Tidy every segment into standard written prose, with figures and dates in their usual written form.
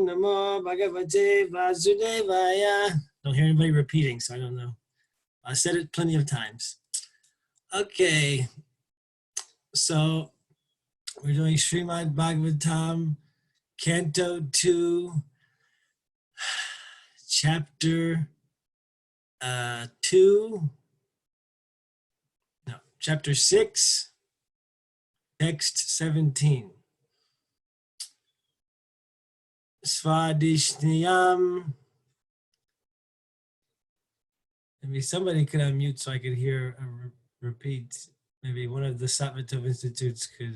Om Namo Bhagavate Vasudevaya. Don't hear anybody repeating, so I don't know. I said it plenty of times. Okay, so we're doing Srimad Bhagavatam, Canto 2, Chapter 6, Text 17. Svadhishniyam. Maybe somebody could unmute so I could hear a repeat. Maybe one of the Sattva Institutes could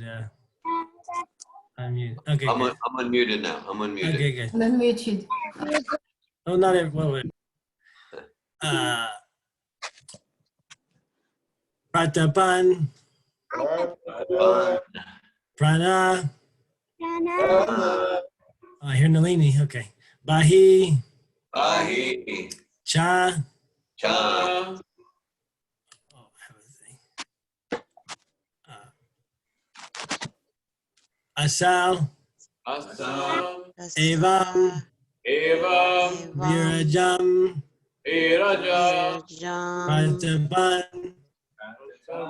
unmute. Okay, I'm unmuted now. I'm unmuted. Okay, good. I'm unmuted. Oh, not everyone. Pratapan. Prana. I hear Nalini. Okay. Bahi. Bahi. Cha. Cha. Oh, I have a thing. Asal. Asam. Evam. Evam. Virajam. Virajam.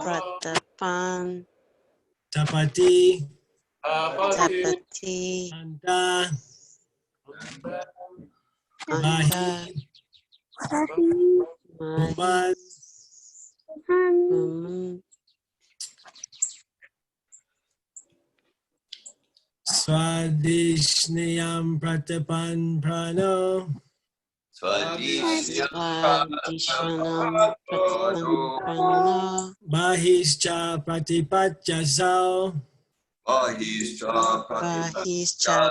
Pratapan. Tapati. Tapati. Anta. Bahi. Puman. Swadhishniyam Pratapan Prano. Swadhishniyam Prano. Bahischa Pratipachasau. Bahischa Pratipachasau.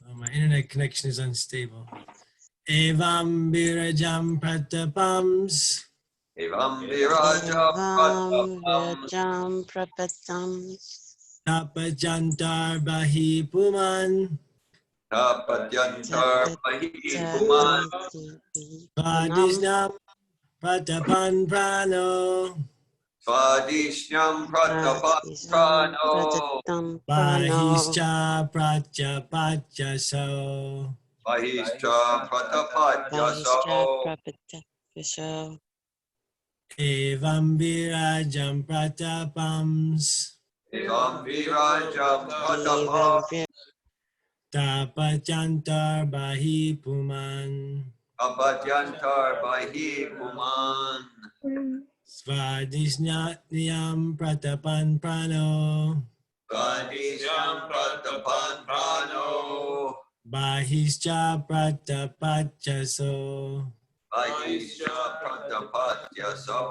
Oh, my internet connection is unstable. Evam Virajam Pratapams. Evam Virajam Prapatams. Tapajantar Bahi Puman. Tapatyantar Bahi Puman. Svadhishnam Pratapan Prano. Swadhishnam Pratapan Prano. Bahischa Prachapachaso. Bahischa Pratapatyaso. Evam Virajam Pratapams. Evam Virajam Pratapam. Tapajantar Bahi Puman. Tapatyantar Bahi Puman. Svadhishniyam Pratapan Prano. Swadhishnam Pratapan Prano. Bahischa Pratapachaso. Bahischa Pratapatyaso.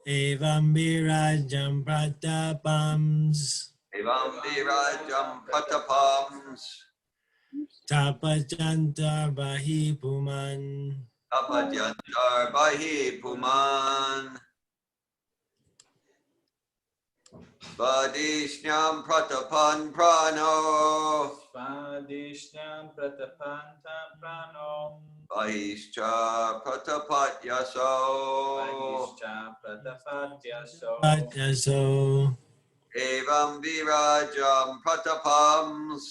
Evam Virajam Pratapams. Evam Virajam Pratapams. Tapajantar Bahi Puman. Tapatyantar Bahi Puman. Svadhishnam Pratapan Prano. Svadhishnam Pratapan Prano. Bahischa Pratapatyaso. Patyaso. Evam Virajam Pratapams.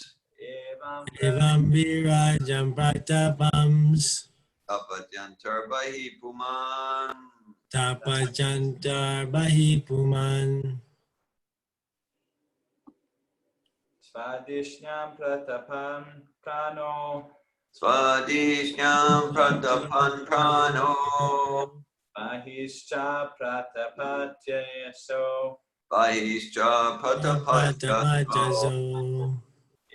Evam Virajam Pratapams. Tapatyantar Bahi Puman. Tapajantar Bahi Puman. Svadhishnam Pratapan Prano. Svadhishnam Pratapan Prano. Bahischa Pratapatyaso. Bahischa Pratapatyaso.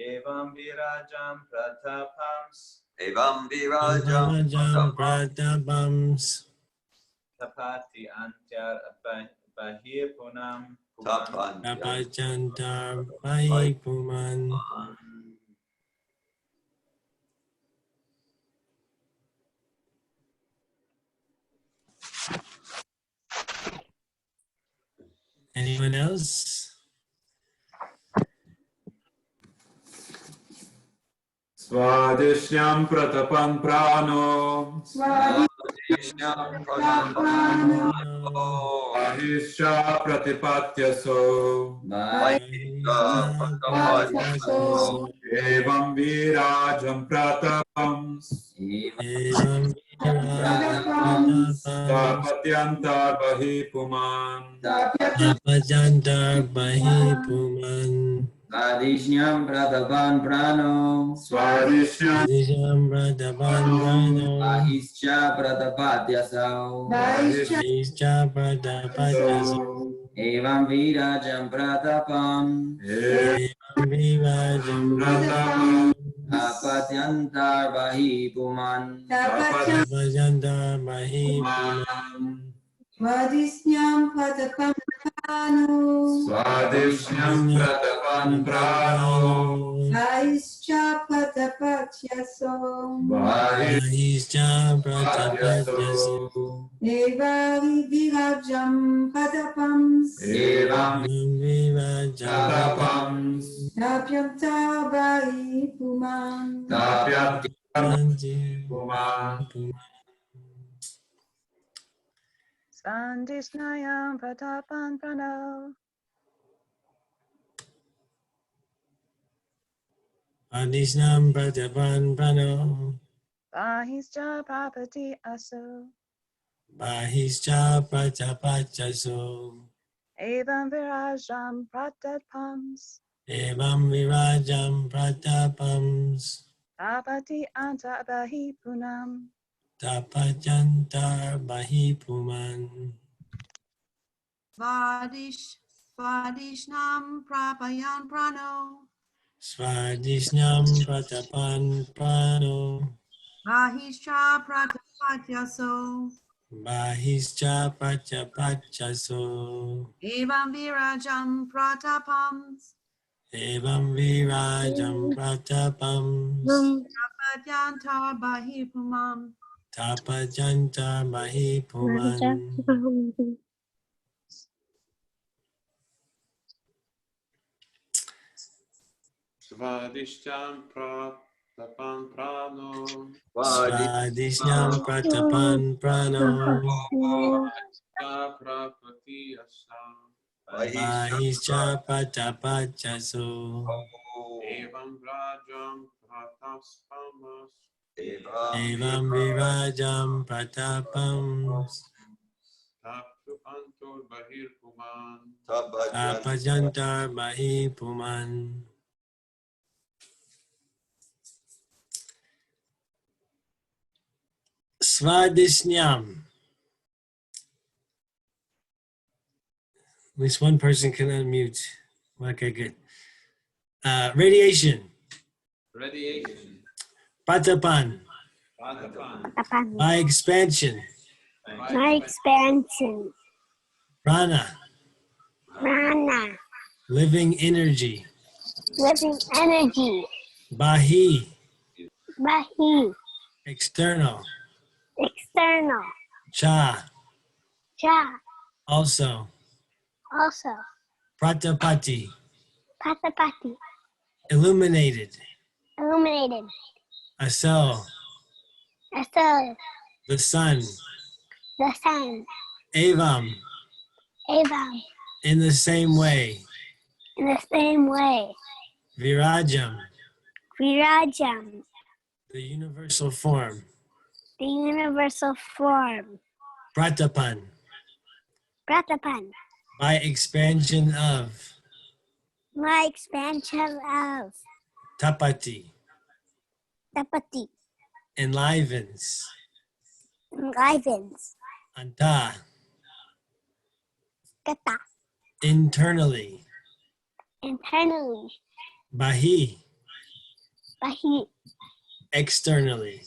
Evam Virajam Pratapams. Evam Virajam Pratapams. Tapati Antyar Bahir Punam. Tapajantar Bahi Puman. Anyone else? Svadhishnam Pratapan Prano. Svadhishnam Pratapan Prano. Bahischa pratipatyaso. Evam virajam pratapam. Tapatyantar bahi puman. Tapajantar bahi puman. Vadishyam pratapan prano. Swadhishyam Adisham pratapan prano. Bahischa pratapatyasau. Bahischa pratapatyaso. Evam virajam pratapam. Evam vivajam pratapam. Tapatyantar bahi puman. tapajantar bahi puman. Vadisnyam patapam prano. Swadhishyam pratapan prano. Vaischa patapatyaso. Bahischa pratapatyaso. Evari virajam patapam. Evam Vivajam pratapam. Tapyamta vari puman. Tapyat puman. Sandisnayam pratapan prano. Adishnam pratapan prano. Bahischa prapati aso. Bahischa pratapatyaso. Evam virajam pratapams. Evam virajam pratapams. Tapati anta bahi punam. Tapajantar bahi puman. Svadishnam prapayan prano. Swadhishnam pratapan prano. Vahischa pratapatyaso. Bahischa pratapatyaso. Evam virajam pratapam. Evam virajam pratapams. Tapyantar bahi puman. Tapajantar bahi puman. Svadhishyam pratapan prano. Swadhishnam pratapan prano. Prapati asam. Bahischa pratapatyaso. Evam rajam prataspamas. Evam virajam pratapams. Taptu antur bahir puman. Tapajantar bahi puman. Svadhisnyam. At least one person can unmute. Okay, good. Radiation. Radiation. Patapan. Pratapan. By expansion. My expansion. Prana. Prana. Living energy. Living energy. Bahi. Bahi. External. External. Cha. Cha. Also. Also. Pratapati. Patapati. Illuminated. Illuminated. A cell. A cell. The sun. The sun. Evam. Evam. In the same way. In the same way. Virajam. Virajam. The universal form. The universal form. Pratapan. Pratapan. By expansion of. My expansion of. Tapati. Tapati. Enlivens. Enlivens. Anta. Kata. Internally. Internally. Bahi. Bahi. Externally.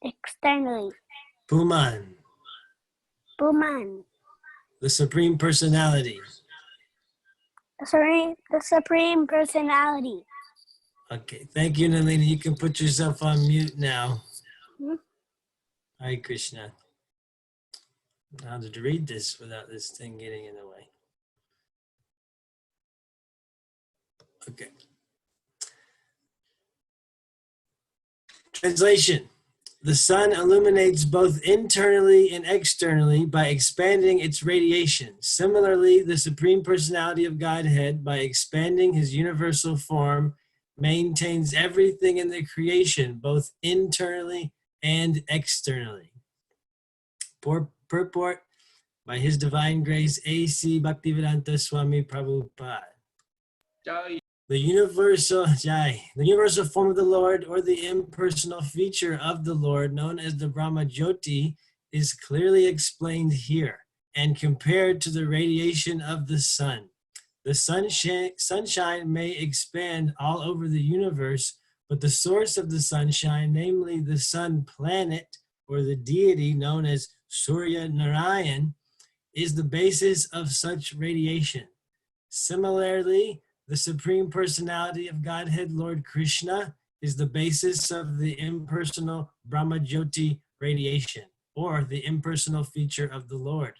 Externally. Puman. Puman. The Supreme Personality. The Supreme Personality. Okay, thank you, Nalini. You can put yourself on mute now. Hmm? Hare Krishna. How to read this without this thing getting in the way? Okay. Translation. The sun illuminates both internally and externally by expanding its radiation. Similarly, the Supreme Personality of Godhead, by expanding his universal form, maintains everything in the creation, both internally and externally. Purport by His Divine Grace, A.C. Bhaktivedanta Swami Prabhupada. Jai. The universal form of the Lord, or the impersonal feature of the Lord, known as the Brahma Jyoti, is clearly explained here and compared to the radiation of the sun. The sunshine may expand all over the universe, but the source of the sunshine, namely the sun planet, or the deity known as Surya Narayan, is the basis of such radiation. Similarly, the Supreme Personality of Godhead, Lord Krishna, is the basis of the impersonal Brahma Jyoti radiation, or the impersonal feature of the Lord.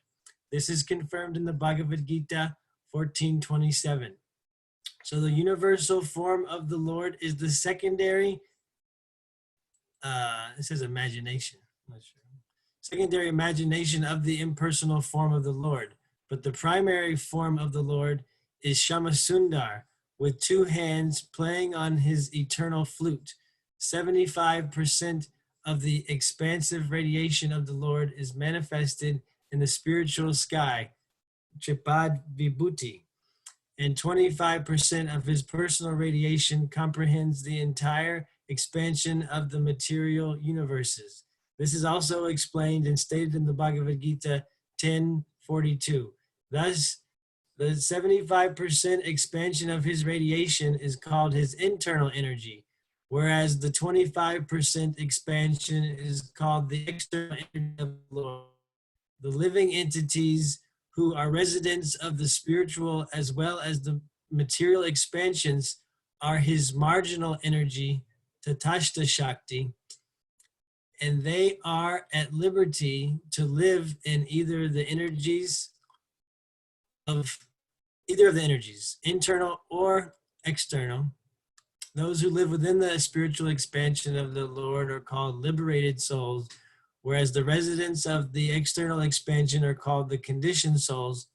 This is confirmed in the Bhagavad Gita 14:27. So the universal form of the Lord is the secondary, it says imagination, I'm not sure. Secondary imagination of the impersonal form of the Lord. But the primary form of the Lord is Shamasundar, with two hands playing on his eternal flute. 75% of the expansive radiation of the Lord is manifested in the spiritual sky, Tripad Vibhuti, and 25% of his personal radiation comprehends the entire expansion of the material universes. This is also explained and stated in the Bhagavad Gita 10:42. Thus, the 75% expansion of his radiation is called his internal energy, whereas the 25% expansion is called the external energy of the Lord. The living entities who are residents of the spiritual as well as the material expansions are his marginal energy, Tatashta Shakti, and they are at liberty to live in either of the energies, internal or external. Those who live within the spiritual expansion of the Lord are called liberated souls, whereas the residents of the external expansion are called the conditioned souls.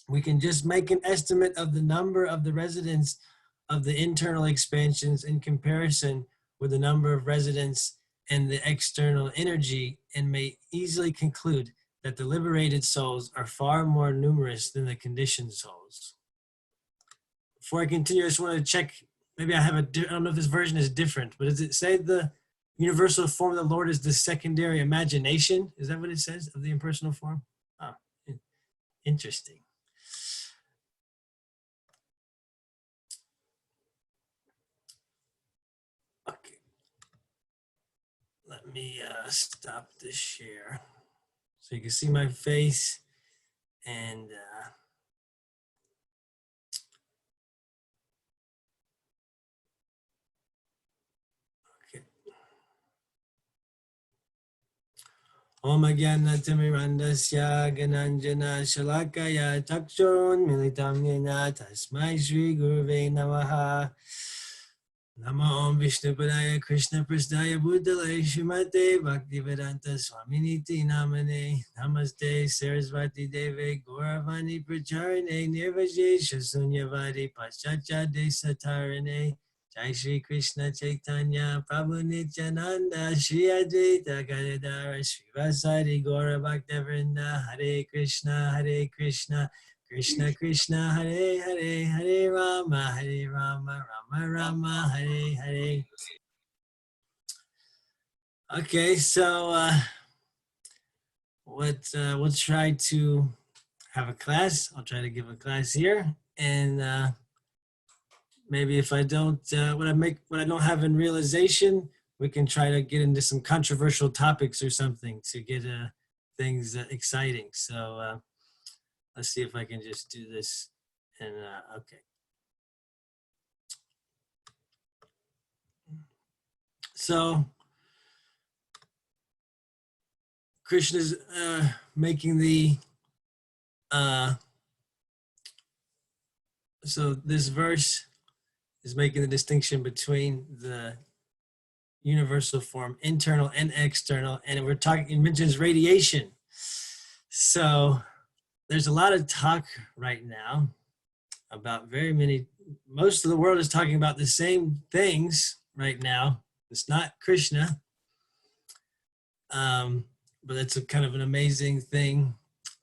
We can just make an estimate of the number of the residents of the internal expansions in comparison with the number of residents in the external energy, and may easily conclude that the liberated souls are far more numerous than the conditioned souls. Before I continue, I just want to check, maybe I don't know if this version is different, but does it say the universal form of the Lord is the secondary imagination? Is that what it says of the impersonal form? Oh, interesting. Okay. Let me stop this share so you can see my face and Om Jnanatirmirandasya Gananjana Shalakaya Chakshun Militam Yena Tasmai Shri Guruve Namaha. Namo Om Vishnupadaya Krishna Prasthaya Bhutale Srimate Bhaktivedanta Swaminiti Namane. Namaste Sarasvati Deve Gauravani Pracharine Nirvajesha Sunyavadi Paschatya Desatarane. Jai Shri Krishna Chaitanya Prabhu Nityananda Shri Advaita Gadadara Srivasadi Gaura Bhaktavrinda. Hare Krishna Krishna Krishna Hare Hare Hare Rama Rama Rama Hare Hare. Okay, so we'll try to have a class. I'll try to give a class here, and maybe if I don't, what I don't have in realization, we can try to get into some controversial topics or something to get things exciting. So let's see if I can just do this. And okay. So Krishna's making the so this verse is making the distinction between the universal form, internal and external. And we're talking, it mentions radiation. So there's a lot of talk right now about most of the world is talking about the same things right now. It's not Krishna, but it's a kind of an amazing thing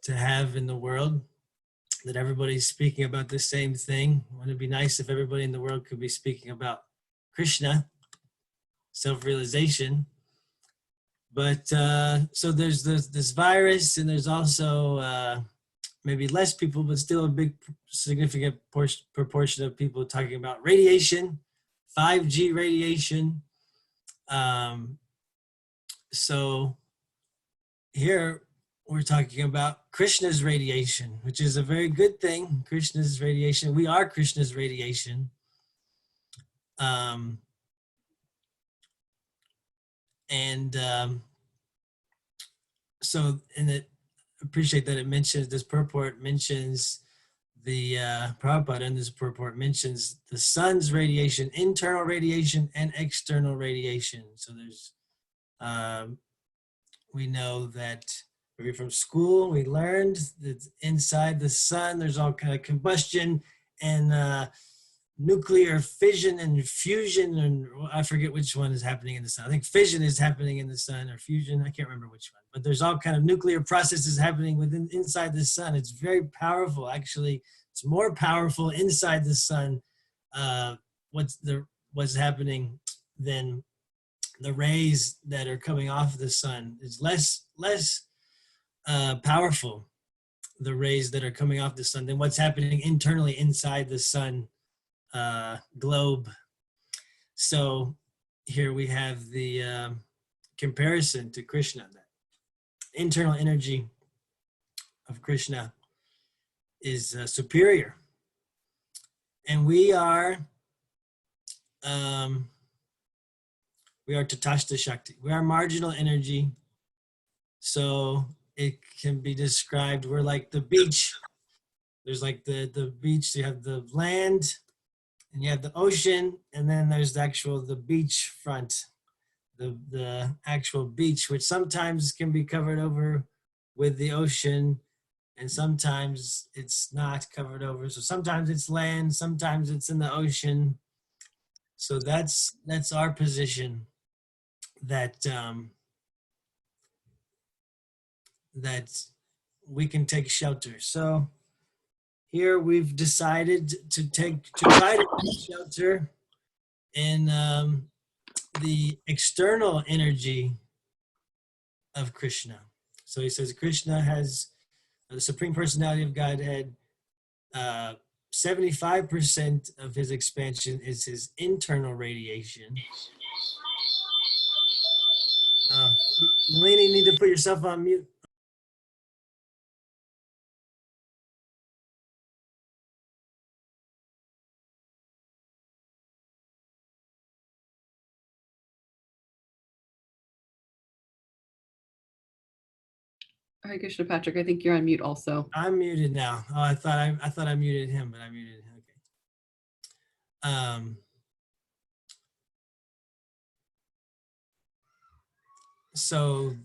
to have in the world, that everybody's speaking about the same thing. Wouldn't it be nice if everybody in the world could be speaking about Krishna, self-realization? But so there's this virus, and there's also maybe less people, but still a big significant proportion of people talking about radiation, 5G radiation. So here we're talking about Krishna's radiation, which is a very good thing. Krishna's radiation. We are Krishna's radiation. So, and it, appreciate that it mentions, this purport mentions the, Prabhupada in this purport mentions the sun's radiation, internal radiation and external radiation. So there's, we know that maybe from school, we learned that inside the sun, there's all kind of combustion and nuclear fission and fusion, and I forget which one is happening in the sun. I think fission is happening in the sun, or fusion, I can't remember which one, but there's all kind of nuclear processes happening inside the sun. It's very powerful. Actually, it's more powerful inside the sun, what's happening than the rays that are coming off the sun. Is less powerful, the rays that are coming off the sun, than what's happening internally inside the sun globe. So here we have the comparison to Krishna. That internal energy of Krishna is superior, and we are Tatashta Shakti. We are marginal energy. So it can be described, we're like the beach. There's like the beach, you have the land, and you have the ocean, and then there's the beach front, the actual beach, which sometimes can be covered over with the ocean, and sometimes it's not covered over. So sometimes it's land, sometimes it's in the ocean. So that's our position, that that we can take shelter. So here we've decided to try to take shelter in the external energy of Krishna. So he says Krishna has, the Supreme Personality of Godhead, 75% of his expansion is his internal radiation. Nalini, you need to put yourself on mute. Hare Krishna, Patrick. I think you're on mute also. I'm muted now. Oh, I thought I muted him, but I muted him. Okay. So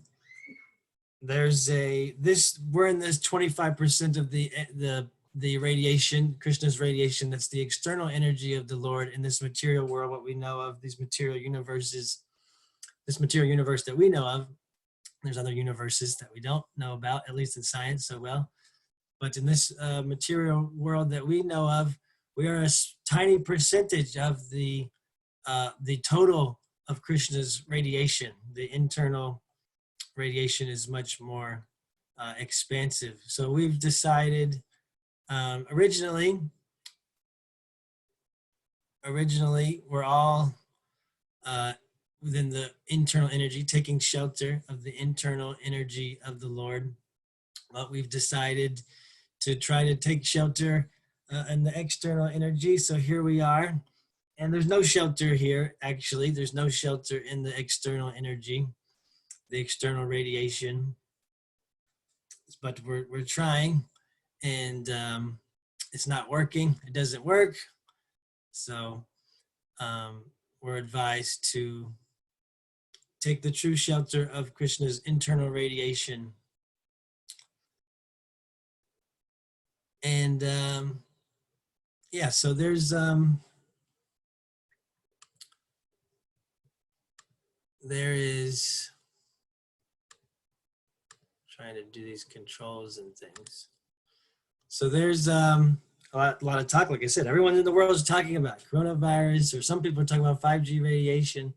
there's we're in this 25% of the radiation, Krishna's radiation. That's the external energy of the Lord in this material world, what we know of, these material universes, this material universe that we know of. There's other universes that we don't know about, at least in science so well. But in this material world that we know of, we are a tiny percentage of the total of Krishna's radiation. The internal radiation is much more expansive. So we've decided, originally we're all within the internal energy, taking shelter of the internal energy of the Lord. But we've decided to try to take shelter in the external energy. So here we are. And there's no shelter here, actually. There's no shelter in the external energy, the external radiation. But we're trying, and it's not working. It doesn't work. So we're advised to take the true shelter of Krishna's internal radiation. And yeah, so there's there is, trying to do these controls and things. So there's a lot of talk, like I said, everyone in the world is talking about coronavirus, or some people are talking about 5G radiation.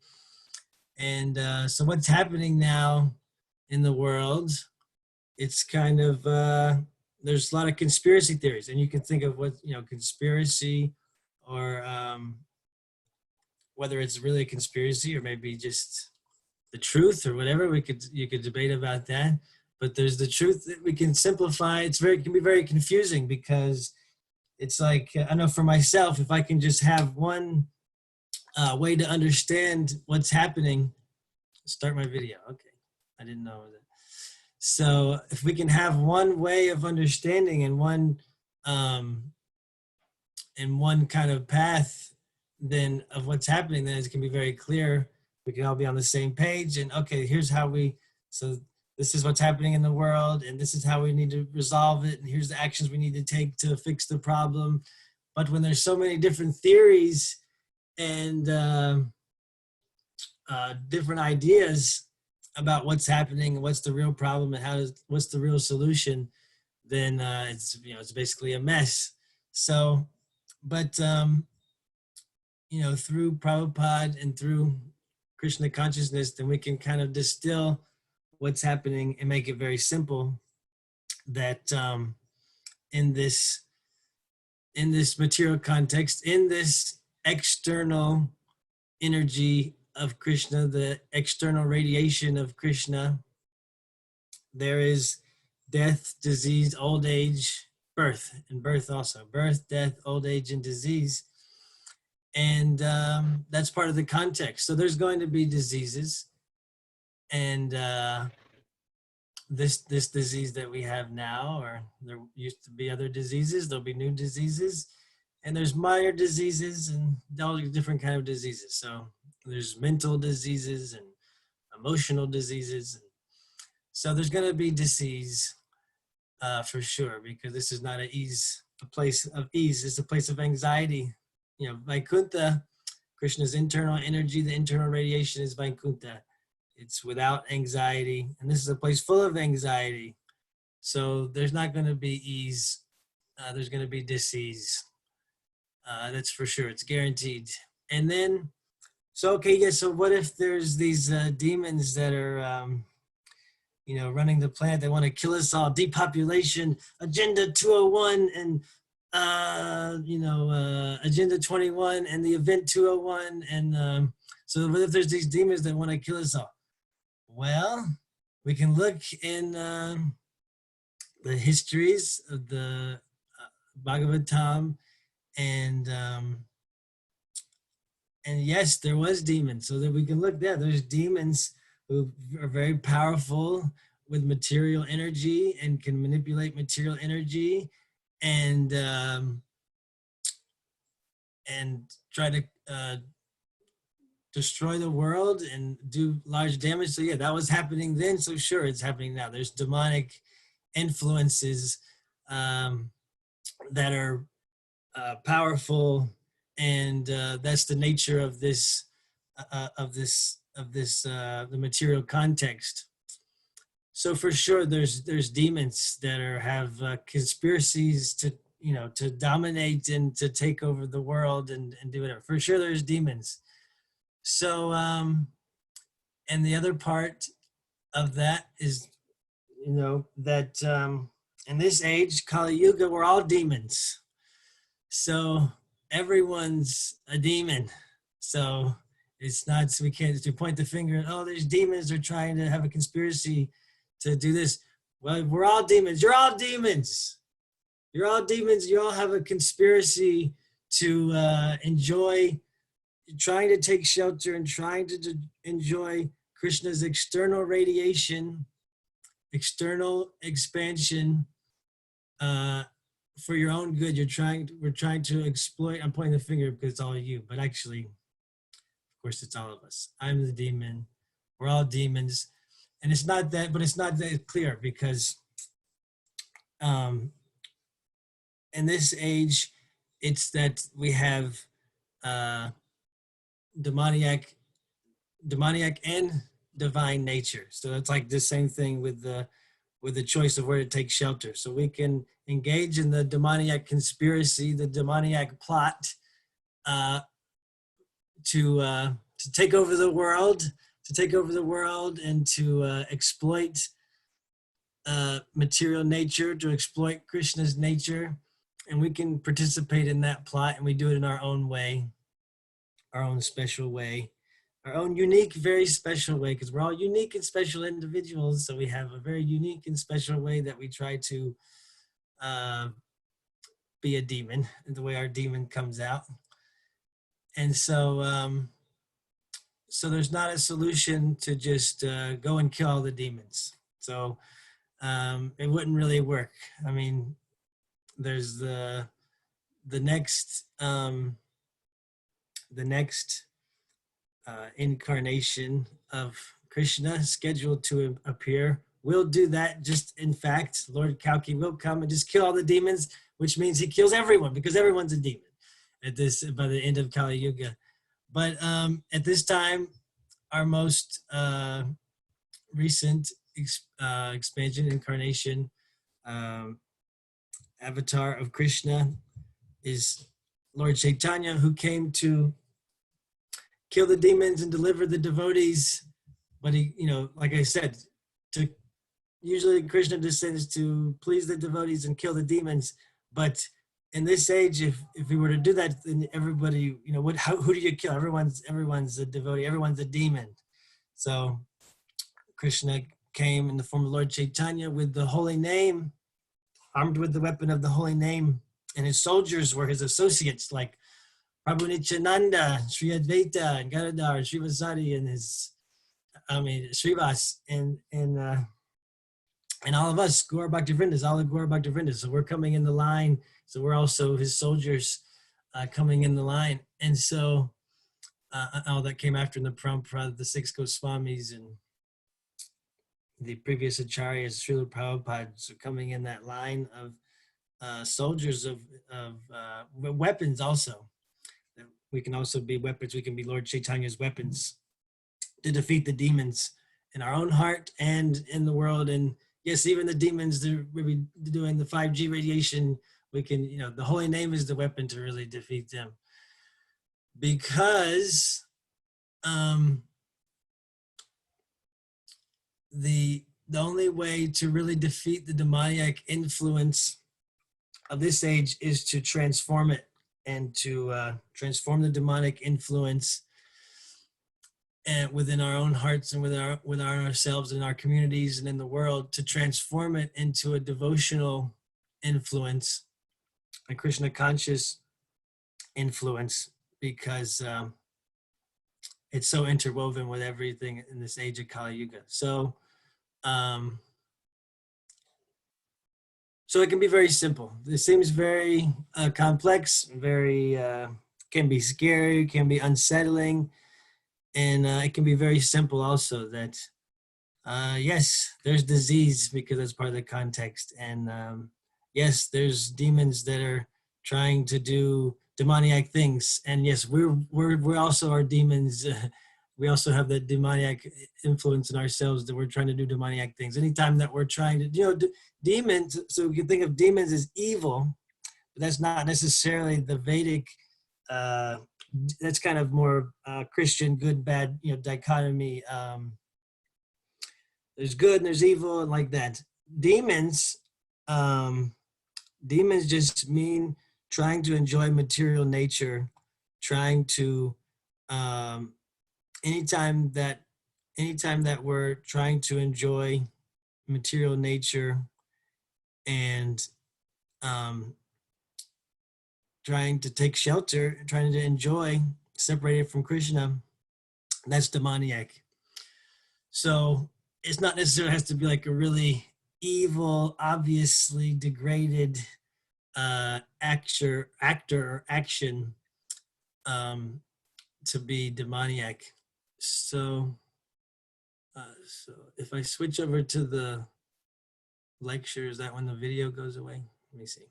And so what's happening now in the world, it's kind of, there's a lot of conspiracy theories, and you can think of what, conspiracy, or whether it's really a conspiracy or maybe just the truth or whatever. You could debate about that. But there's the truth that we can simplify. It can be very confusing, because it's like, I know for myself, if I can just have one way to understand what's happening. Start my video. Okay, I didn't know that. So if we can have one way of understanding and one kind of path then of what's happening, then it can be very clear. We can all be on the same page, and okay, here's how so this is what's happening in the world, and this is how we need to resolve it, and here's the actions we need to take to fix the problem. But when there's so many different theories and different ideas about what's happening and what's the real problem and what's the real solution, then it's basically a mess. So, but through Prabhupada and through Krishna consciousness, then we can kind of distill what's happening and make it very simple. That in this material context, in this external energy of Krishna, the external radiation of Krishna, there is death, disease, old age, birth, and birth also. Birth, death, old age, and disease. And that's part of the context. So there's going to be diseases. And this disease that we have now, or there used to be other diseases, there'll be new diseases. And there's minor diseases and all different kind of diseases. So there's mental diseases and emotional diseases. So there's going to be disease for sure, because this is not a place of ease. It's a place of anxiety. Vaikuntha, Krishna's internal energy, the internal radiation is Vaikuntha. It's without anxiety. And this is a place full of anxiety. So there's not going to be ease. There's going to be disease. That's for sure. It's guaranteed. And then, so what if there's these demons that are, running the planet? They want to kill us all. Depopulation, Agenda 201, and, Agenda 21, and the Event 201. And so what if there's these demons that want to kill us all? Well, we can look in the histories of the Bhagavatam, and yes, there was demons. So that we can look there. There's demons who are very powerful with material energy and can manipulate material energy and try to destroy the world and do large damage. So yeah, that was happening then. So sure, it's happening now. There's demonic influences that are powerful, and that's the nature of this the material context. So for sure, there's demons that have conspiracies to dominate and to take over the world and do whatever. For sure, there's demons. So and the other part of that is that in this age, Kali Yuga, we're all demons. So everyone's a demon. So it's not, so we can't to point the finger, oh, there's demons, they're trying to have a conspiracy to do this. Well, we're all demons. You're all demons. You're all demons. You all have a conspiracy to enjoy, trying to take shelter and trying to enjoy Krishna's external radiation, external expansion for your own good. We're trying to exploit. I'm pointing the finger because it's all you, but actually, of course, it's all of us. I'm the demon. We're all demons. And it's not that clear because in this age, it's that we have demoniac and divine nature. So it's like the same thing with the choice of where to take shelter. So we can engage in the demoniac conspiracy, the demoniac plot to take over the world, and to exploit material nature, to exploit Krishna's nature. And we can participate in that plot, and we do it in our own way, our own special way, our own unique, very special way, because we're all unique and special individuals. So we have a very unique and special way that we try to be a demon, and the way our demon comes out. And so, so there's not a solution to just go and kill all the demons. So it wouldn't really work. I mean, there's the next incarnation of Krishna scheduled to appear will do that. Just in fact, Lord Kalki will come and just kill all the demons, which means he kills everyone, because everyone's a demon by the end of Kali Yuga. But at this time, our most recent expansion, incarnation, avatar of Krishna is Lord Chaitanya, who came to kill the demons and deliver the devotees. But he, like I said, usually Krishna descends to please the devotees and kill the demons. But in this age, if we were to do that, then everybody, who do you kill? Everyone's a devotee, everyone's a demon. So Krishna came in the form of Lord Chaitanya with the holy name, armed with the weapon of the holy name, and his soldiers were his associates, like Prabhu Nityananda, Sri Advaita, and Gadadhar, and Srivasadi, and Srivas, and all of us, Gaura Bhaktivinodas, all the Gaura Bhaktivinodas. So we're coming in the line. So we're also his soldiers coming in the line. And so all that came after in the Prabhupada, the 6 Goswamis and the previous acharyas, Srila Prabhupada, so coming in that line of soldiers of weapons also. We can also be weapons. We can be Lord Chaitanya's weapons to defeat the demons in our own heart and in the world. And yes, even the demons that we're doing the 5G radiation, we can, the holy name is the weapon to really defeat them. Because the only way to really defeat the demoniac influence of this age is to transform it, and to transform the demonic influence and within our own hearts and within ourselves and our communities and in the world, to transform it into a devotional influence, a Krishna conscious influence, because it's so interwoven with everything in this age of Kali Yuga. So so it can be very simple. It seems very complex, very can be scary, can be unsettling, and it can be very simple also. That yes, there's disease, because that's part of the context, and yes, there's demons that are trying to do demoniac things, and yes, we're also our demons. We also have that demoniac influence in ourselves, that we're trying to do demoniac things. Anytime that we're trying to, demons, so we can think of demons as evil, but that's not necessarily the Vedic, that's kind of more Christian good, bad, dichotomy. There's good and there's evil and like that. Demons just mean trying to enjoy material nature, trying to, anytime that we're trying to enjoy material nature and trying to take shelter, trying to enjoy, separated from Krishna, that's demoniac. So it's not necessarily has to be like a really evil, obviously degraded actor or action to be demoniac. So So if I switch over to the lecture, is that when the video goes away? Let me see.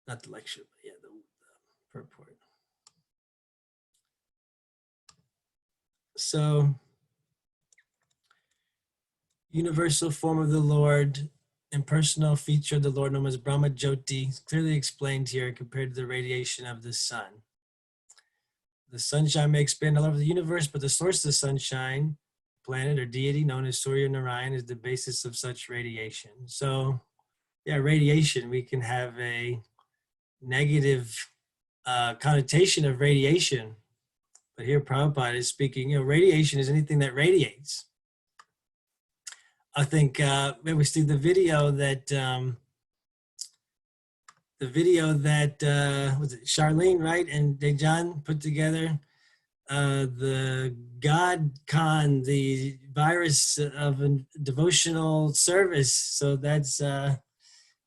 Not the lecture, but yeah, the purport. So, universal form of the Lord, impersonal feature of the Lord known as Brahma Jyoti, clearly explained here compared to the radiation of the sun. The sunshine may expand all over the universe, but the source of the sunshine, planet or deity known as Surya Narayan, is the basis of such radiation. So, yeah, radiation, we can have a negative connotation of radiation. But here Prabhupada is speaking, radiation is anything that radiates. I think maybe we see the video that was it Charlene, right? And Dejan put together the God Con, the virus of a devotional service. So that's a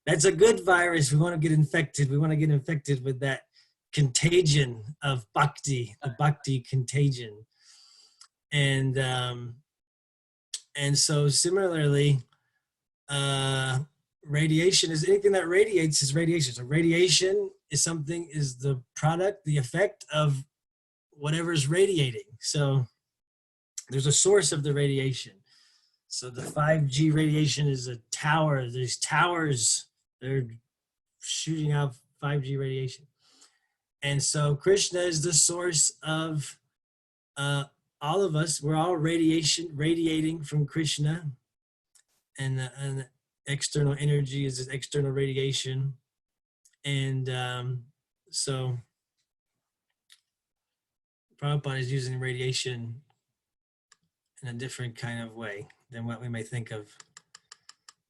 good virus. We want to get infected. We want to get infected with that contagion of bhakti, the bhakti contagion. And so similarly, radiation is anything that radiates is radiation. So radiation is the product, the effect of whatever's radiating. So there's a source of the radiation. So the 5G radiation is a tower. There's towers, they're shooting out 5G radiation. And so Krishna is the source of all of us. We're all radiating from Krishna. And external energy is this external radiation. And so Prabhupada is using radiation in a different kind of way than what we may think of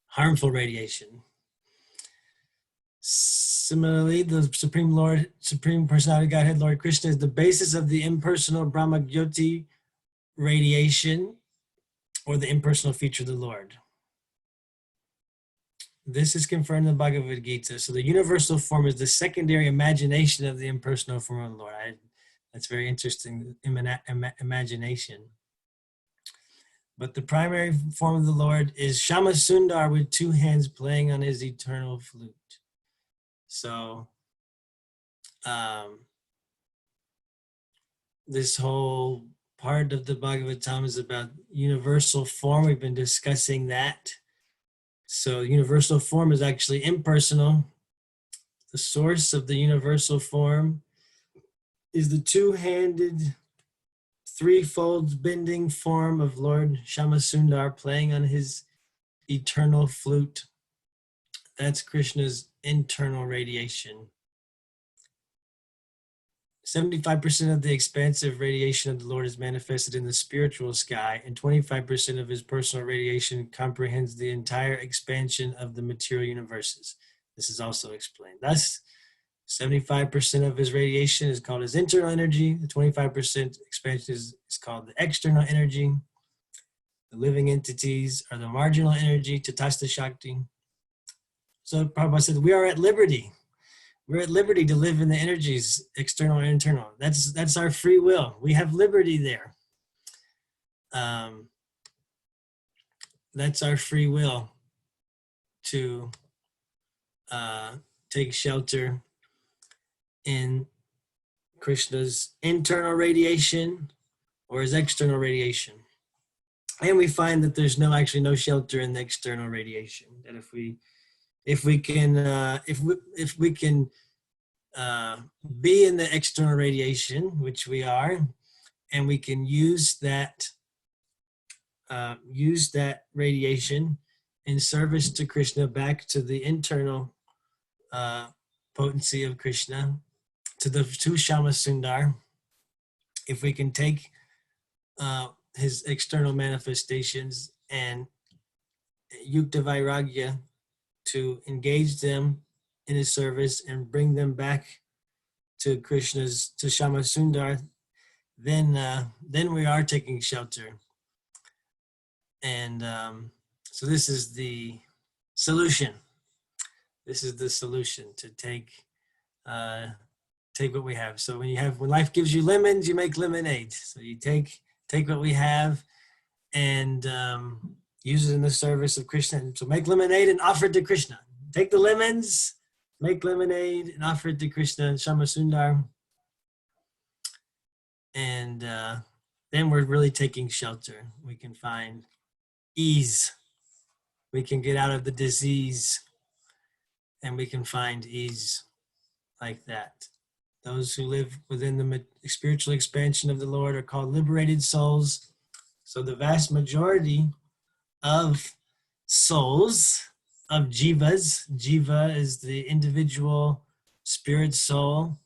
harmful radiation. Similarly, the Supreme Lord, Supreme Personality Godhead, Lord Krishna, is the basis of the impersonal Brahma Jyoti radiation, or the impersonal feature of the Lord. This is confirmed in the Bhagavad Gita. So the universal form is the secondary imagination of the impersonal form of the Lord. That's very interesting, imagination. But the primary form of the Lord is Shama Sundar with two hands playing on his eternal flute. So this whole part of the Bhagavatam is about universal form. We've been discussing that. So universal form is actually impersonal. The source of the universal form is the two-handed, threefold bending form of Lord Shamasundar playing on his eternal flute. That's Krishna's internal radiation. 75% of the expansive radiation of the Lord is manifested in the spiritual sky, and 25% of his personal radiation comprehends the entire expansion of the material universes. This is also explained. Thus, 75% of his radiation is called his internal energy. The 25% expansion is called the external energy. The living entities are the marginal energy, Tatastha Shakti. So Prabhupada said, we are at liberty. We're at liberty to live in the energies, external and internal. That's our free will. We have liberty there. That's our free will to take shelter in Krishna's internal radiation or his external radiation. And we find that there's actually no shelter in the external radiation. That if we can be in the external radiation, which we are, and we can use that radiation in service to Krishna back to the internal potency of Krishna, to Shama Sundar. If we can take his external manifestations and yukta vairagya to engage them in his service and bring them back to Shama Sundar, then we are taking shelter. And so this is the solution. This is the solution to take what we have. So when life gives you lemons, you make lemonade. So you take take what we have and use it in the service of Krishna. So make lemonade and offer it to Krishna. Take the lemons, make lemonade and offer it to Krishna, Shama Sundar. And then we're really taking shelter. We can find ease. We can get out of the disease and we can find ease like that. Those who live within the spiritual expansion of the Lord are called liberated souls. So the vast majority of souls, of jivas, jiva is the individual spirit soul,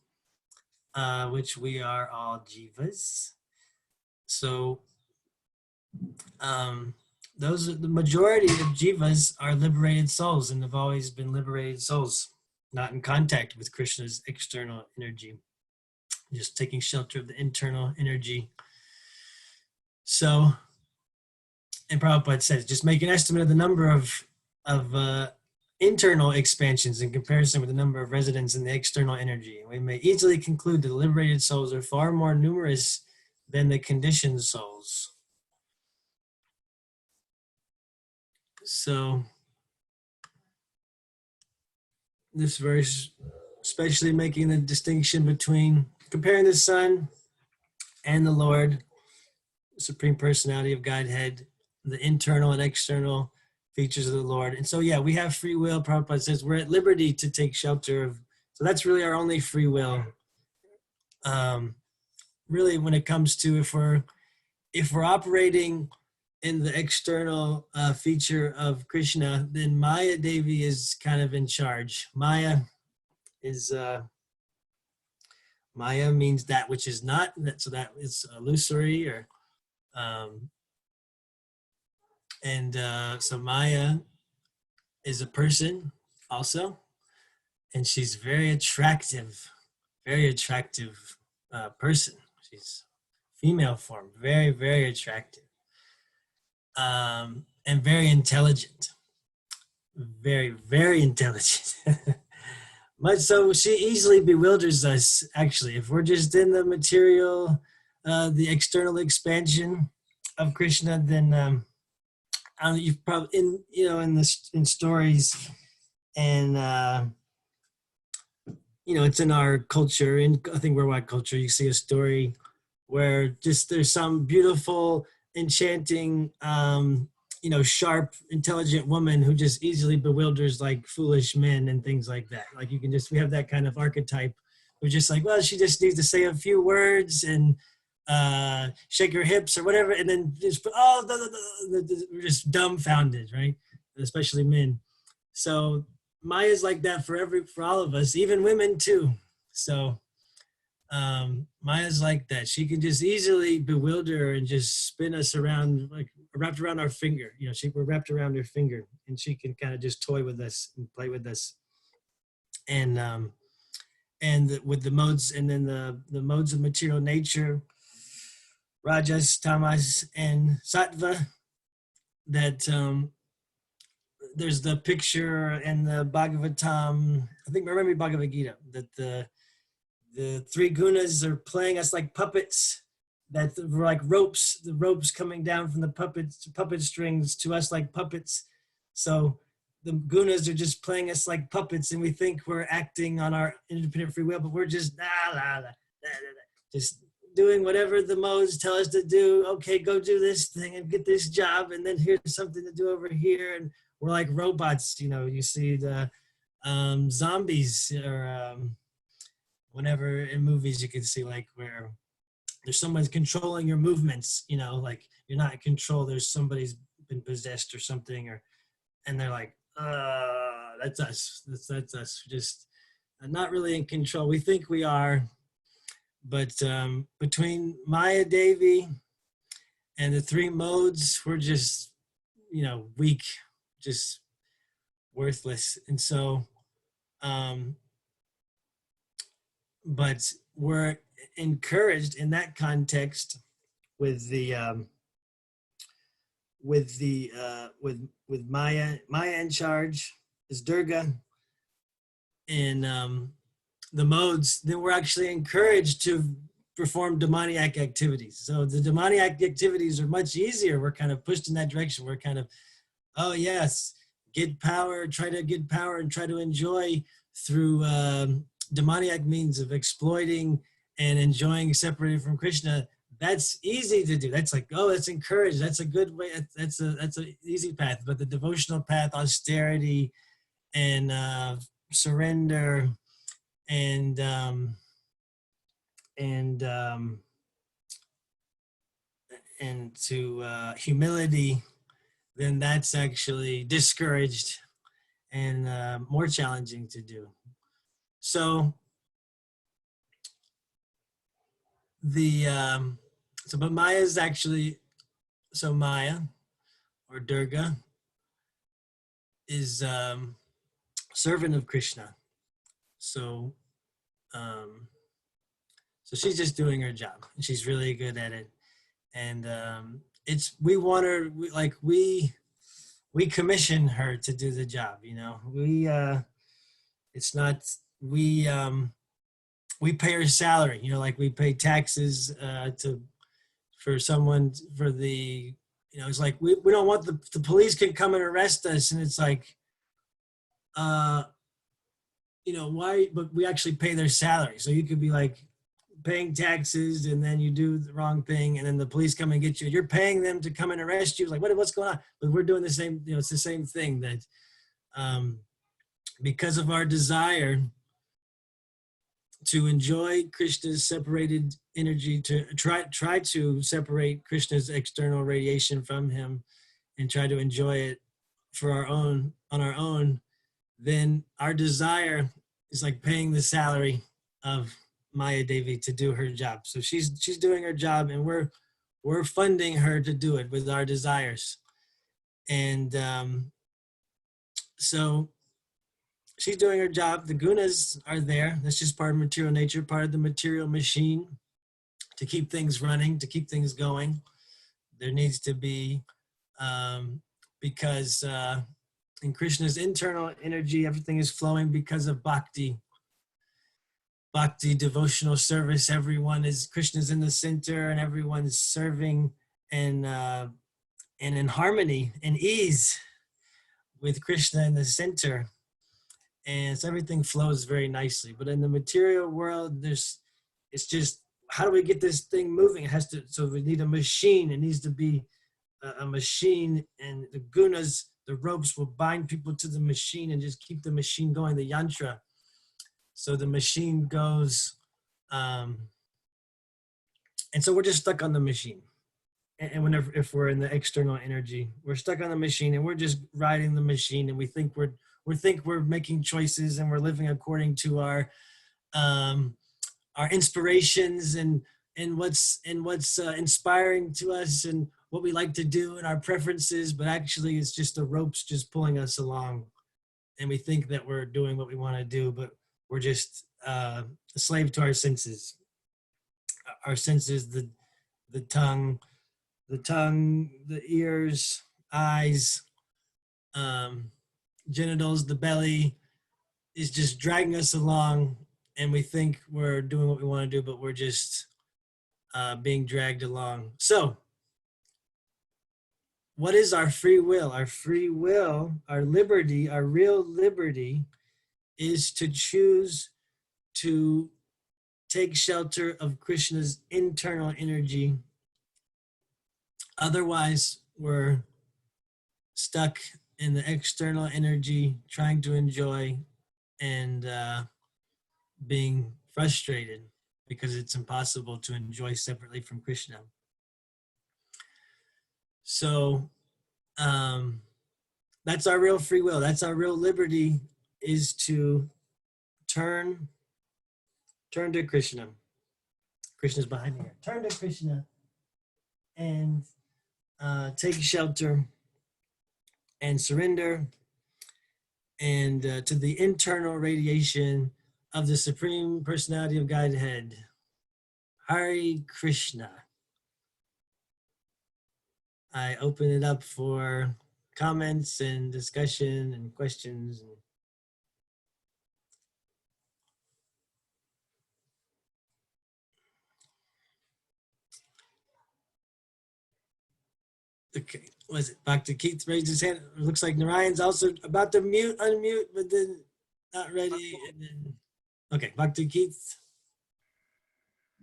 which we are all jivas. So those are the majority of jivas are liberated souls and have always been liberated souls, not in contact with Krishna's external energy, just taking shelter of the internal energy. So, and Prabhupada says, just make an estimate of the number of internal expansions in comparison with the number of residents in the external energy. We may easily conclude that the liberated souls are far more numerous than the conditioned souls. So, this verse, especially making the distinction between comparing the Son and the Lord, Supreme Personality of Godhead, the internal and external features of the Lord. And so, yeah, we have free will. Prabhupada says we're at liberty to take shelter of, so that's really our only free will. Really, when it comes to if we're operating in the external feature of Krishna, then Maya Devi is kind of in charge. Maya is Maya means that which is not, so that is illusory, or so Maya is a person also, and she's very attractive person. She's female form, very, very attractive, and very intelligent, very, very intelligent. Much so, she easily bewilders us, actually. If we're just in the material, the external expansion of Krishna, then you've probably in stories, and it's in our culture, in I think worldwide culture, you see a story where just there's some beautiful, enchanting, sharp, intelligent woman who just easily bewilders like foolish men and things like that. Like we have that kind of archetype. We're just like, well, she just needs to say a few words and shake her hips or whatever, and then just we're just dumbfounded, right? Especially men. So Maya's like that for all of us, even women too. So Maya's like that. She can just easily bewilder and just spin us around, like wrapped around our finger. We're wrapped around her finger, and she can kind of just toy with us and play with us. And with the modes, and then the modes of material nature, Rajas, Tamas, and Sattva, that there's the picture in the Bhagavatam, I think, remember Bhagavad Gita, that the three gunas are playing us like puppets, that we're like ropes, the ropes coming down from the puppet strings to us like puppets. So the gunas are just playing us like puppets, and we think we're acting on our independent free will, but we're just just doing whatever the modes tell us to do. Okay, go do this thing and get this job, and then here's something to do over here, and we're like robots. You see the zombies, or whenever in movies you can see like where there's someone controlling your movements, like you're not in control, there's somebody's been possessed or something, and they're like, that's us, that's us, just not really in control. We think we are, but between Maya Devi and the three modes, we're just, weak, just worthless. And so, but we're encouraged in that context with Maya in charge is Durga, and the modes. Then we're actually encouraged to perform demoniac activities. So the demoniac activities are much easier. We're kind of pushed in that direction. We're kind of, oh yes, get power, try to get power and try to enjoy through demoniac means of exploiting and enjoying separated from Krishna. That's easy to do. That's like, oh, that's encouraged. That's a good way. That's an easy path. But the devotional path, austerity and surrender and to humility, then that's actually discouraged and more challenging to do. So but Maya is actually, so Maya or Durga is servant of Krishna. So so she's just doing her job. She's really good at it. And we want her, we commission her to do the job, you know. It's not, we pay her salary, you know, like we pay taxes for someone, for the, you know, it's like we don't want the police can come and arrest us, and it's like, you know, why, but we actually pay their salary. So you could be like paying taxes and then you do the wrong thing and then the police come and get you. You're paying them to come and arrest you. It's like, what's going on? But we're doing the same, you know, it's the same thing, that because of our desire to enjoy Krishna's separated energy, to try to separate Krishna's external radiation from him and try to enjoy it on our own, then our desire is like paying the salary of Maya Devi to do her job. So she's doing her job, and we're funding her to do it with our desires. And so she's doing her job. The gunas are there. That's just part of material nature, part of the material machine to keep things running, to keep things going. There needs to be, because in Krishna's internal energy, everything is flowing because of bhakti. Bhakti, devotional service, Krishna's in the center and everyone's serving and in harmony and ease with Krishna in the center. And so everything flows very nicely. But in the material world, it's just, how do we get this thing moving? So we need a machine. It needs to be a machine, and the gunas, the ropes will bind people to the machine and just keep the machine going, the yantra. So the machine goes, and so we're just stuck on the machine. And if we're in the external energy, we're stuck on the machine and we're just riding the machine, and we think we're making choices and we're living according to our inspirations and what's inspiring to us and what we like to do and our preferences, but actually it's just the ropes just pulling us along, and we think that we're doing what we want to do, but we're just a slave to our senses. Our senses, the tongue, the ears, eyes, genitals, the belly is just dragging us along, and we think we're doing what we want to do, but we're just being dragged along. So what is our free will? Our free will, our liberty, our real liberty is to choose to take shelter of Krishna's internal energy. Otherwise, we're stuck in the external energy, trying to enjoy and being frustrated because it's impossible to enjoy separately from Krishna. So that's our real free will. That's our real liberty, is to turn to Krishna. Krishna's behind me here. Turn to Krishna and take shelter and surrender and to the internal radiation of the Supreme Personality of Godhead. Hare Krishna. I open it up for comments and discussion and questions. Okay, was it Dr. Keith raised his hand? It looks like Narayan's also about to unmute, but then not ready. And then, okay, Dr. Keith.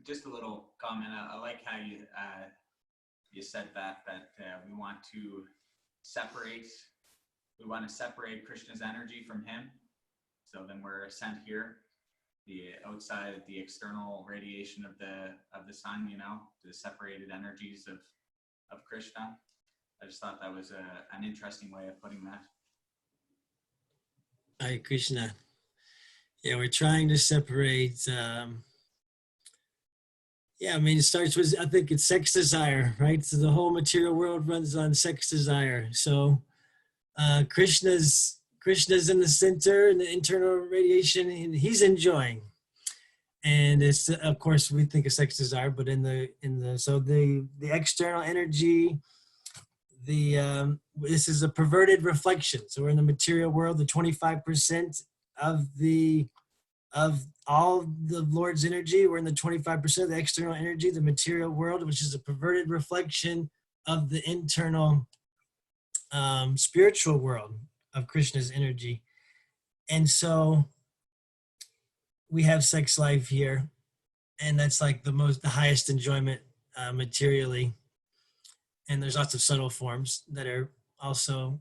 Just a little comment. I like how you said that we want to separate Krishna's energy from him. So then we're sent here, the outside, the external radiation of the sun, you know, the separated energies of Krishna. I just thought that was an interesting way of putting that. Hare Krishna. Yeah, we're trying to separate. Yeah, I mean, it starts with, I think it's sex desire, right? So the whole material world runs on sex desire. So Krishna's in the center, in the internal radiation, and he's enjoying. And it's, of course, we think of sex desire, but so the external energy, this is a perverted reflection. So we're in the material world, the 25% of all the Lord's energy, we're in the 25% of the external energy, the material world, which is a perverted reflection of the internal spiritual world of Krishna's energy. And so we have sex life here, and that's like the highest enjoyment materially. And there's lots of subtle forms that are also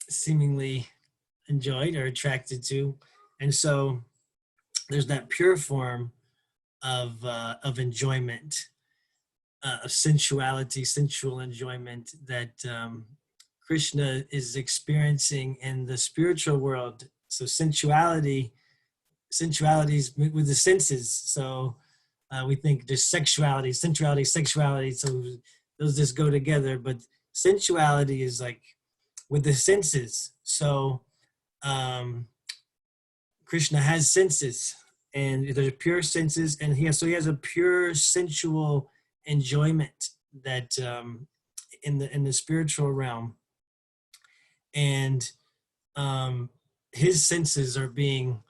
seemingly enjoyed or attracted to. And so there's that pure form of enjoyment, of sensuality, sensual enjoyment that Krishna is experiencing in the spiritual world. So sensuality is with the senses. So we think just sexuality, sensuality, sexuality. So those just go together. But sensuality is like with the senses. So Krishna has senses, and there's pure senses, and he has a pure sensual enjoyment that in the spiritual realm, and his senses are being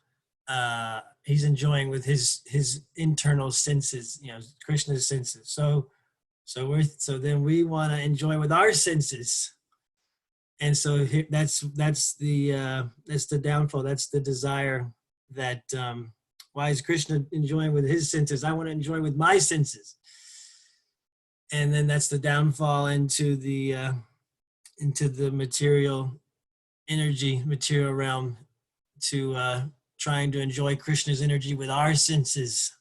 he's enjoying with his internal senses, you know, Krishna's senses. So then we want to enjoy with our senses. And so that's the downfall. That's the desire that why is Krishna enjoying with his senses? I want to enjoy with my senses. And then that's the downfall into the material energy, material realm, to trying to enjoy Krishna's energy with our senses.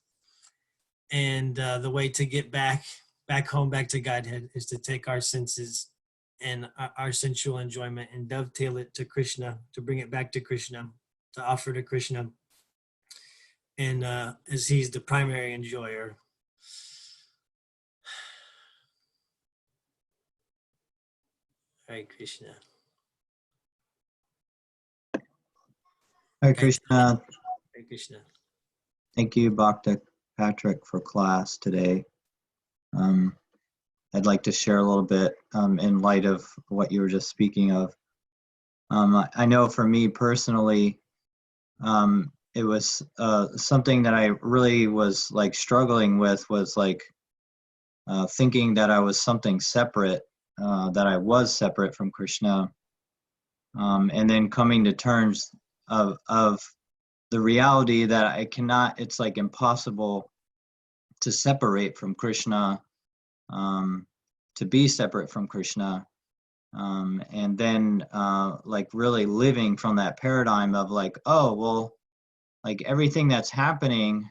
And the way to get back home, back to Godhead, is to take our senses and our sensual enjoyment and dovetail it to Krishna, to bring it back to Krishna, to offer to Krishna, and as he's the primary enjoyer. Hare Krishna. Hare Krishna. Hare Krishna. Thank you, Bhakta Patrik, for class today. I'd like to share a little bit in light of what you were just speaking of. I know for me personally, it was something that I really was like struggling with, was like thinking that I was something separate, that I was separate from Krishna, and then coming to terms of the reality that I cannot, it's like impossible to separate from Krishna, to be separate from Krishna, and then like really living from that paradigm of like, oh, well, like everything that's happening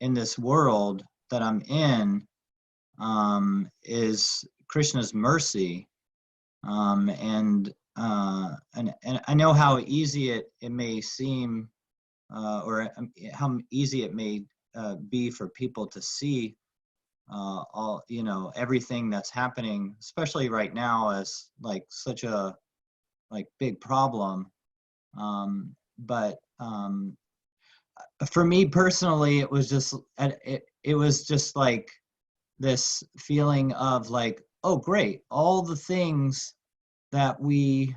in this world that I'm in is Krishna's mercy, and I know how easy it may seem, or how easy it may be for people to see all, you know, everything that's happening, especially right now, as like such a like big problem. But for me personally, it was just like this feeling of like, oh great, all the things that we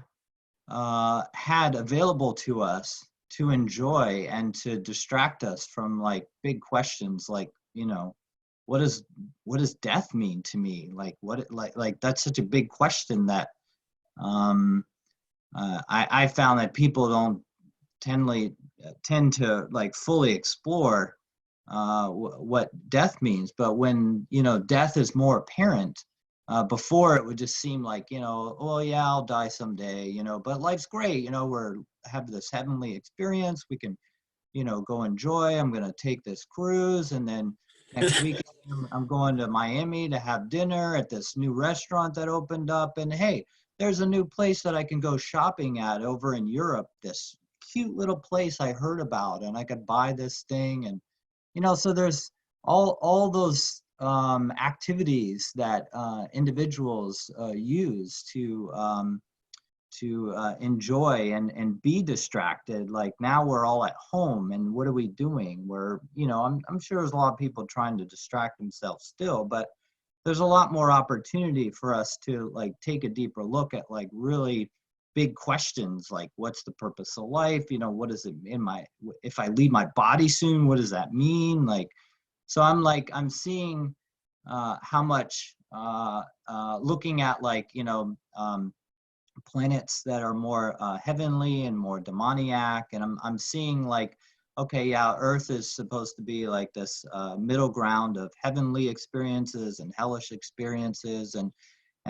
had available to us to enjoy and to distract us from like big questions like, you know, what does death mean to me? Like like that's such a big question that I found that people don't tend to like fully explore what death means. But when, you know, death is more apparent, before it would just seem like, you know, oh yeah, I'll die someday, you know, but life's great, you know, we're have this heavenly experience, we can, you know, go enjoy. I'm going to take this cruise, and then next week I'm going to Miami to have dinner at this new restaurant that opened up, and hey, there's a new place that I can go shopping at over in Europe, this cute little place I heard about, and I could buy this thing. And you know, so there's all those activities that individuals use to enjoy and be distracted. Like now we're all at home, and what are we doing? We're, you know, I'm sure there's a lot of people trying to distract themselves still, but there's a lot more opportunity for us to like take a deeper look at like really big questions, like what's the purpose of life? You know, what is it if I leave my body soon, what does that mean? Like, so I'm seeing how much looking at like, you know, planets that are more heavenly and more demoniac, and I'm seeing like, okay, yeah, Earth is supposed to be like this middle ground of heavenly experiences and hellish experiences, and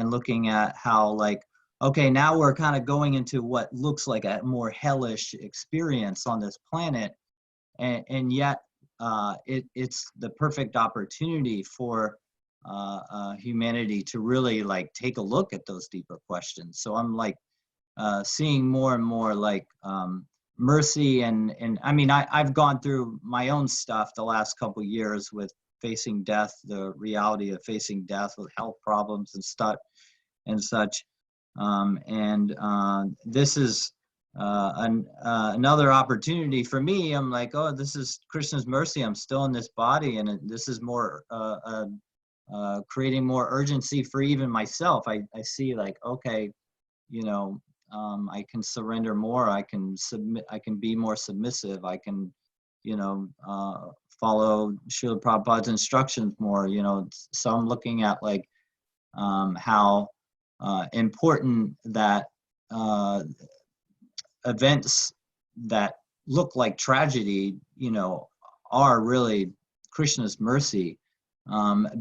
looking at how like, okay, now we're kind of going into what looks like a more hellish experience on this planet, and yet it's the perfect opportunity for humanity to really like take a look at those deeper questions. So I'm like seeing more and more like mercy, and I mean, I've gone through my own stuff the last couple years with facing death, the reality of facing death with health problems and stuff and such. This is another opportunity for me. I'm like, oh, this is Krishna's mercy. I'm still in this body, and this is more creating more urgency for even myself. I see like, okay, you know, I can surrender more. I can submit. I can be more submissive. I can, you know, follow Srila Prabhupada's instructions more. You know, so I'm looking at like how important that events that look like tragedy, you know, are really Krishna's mercy,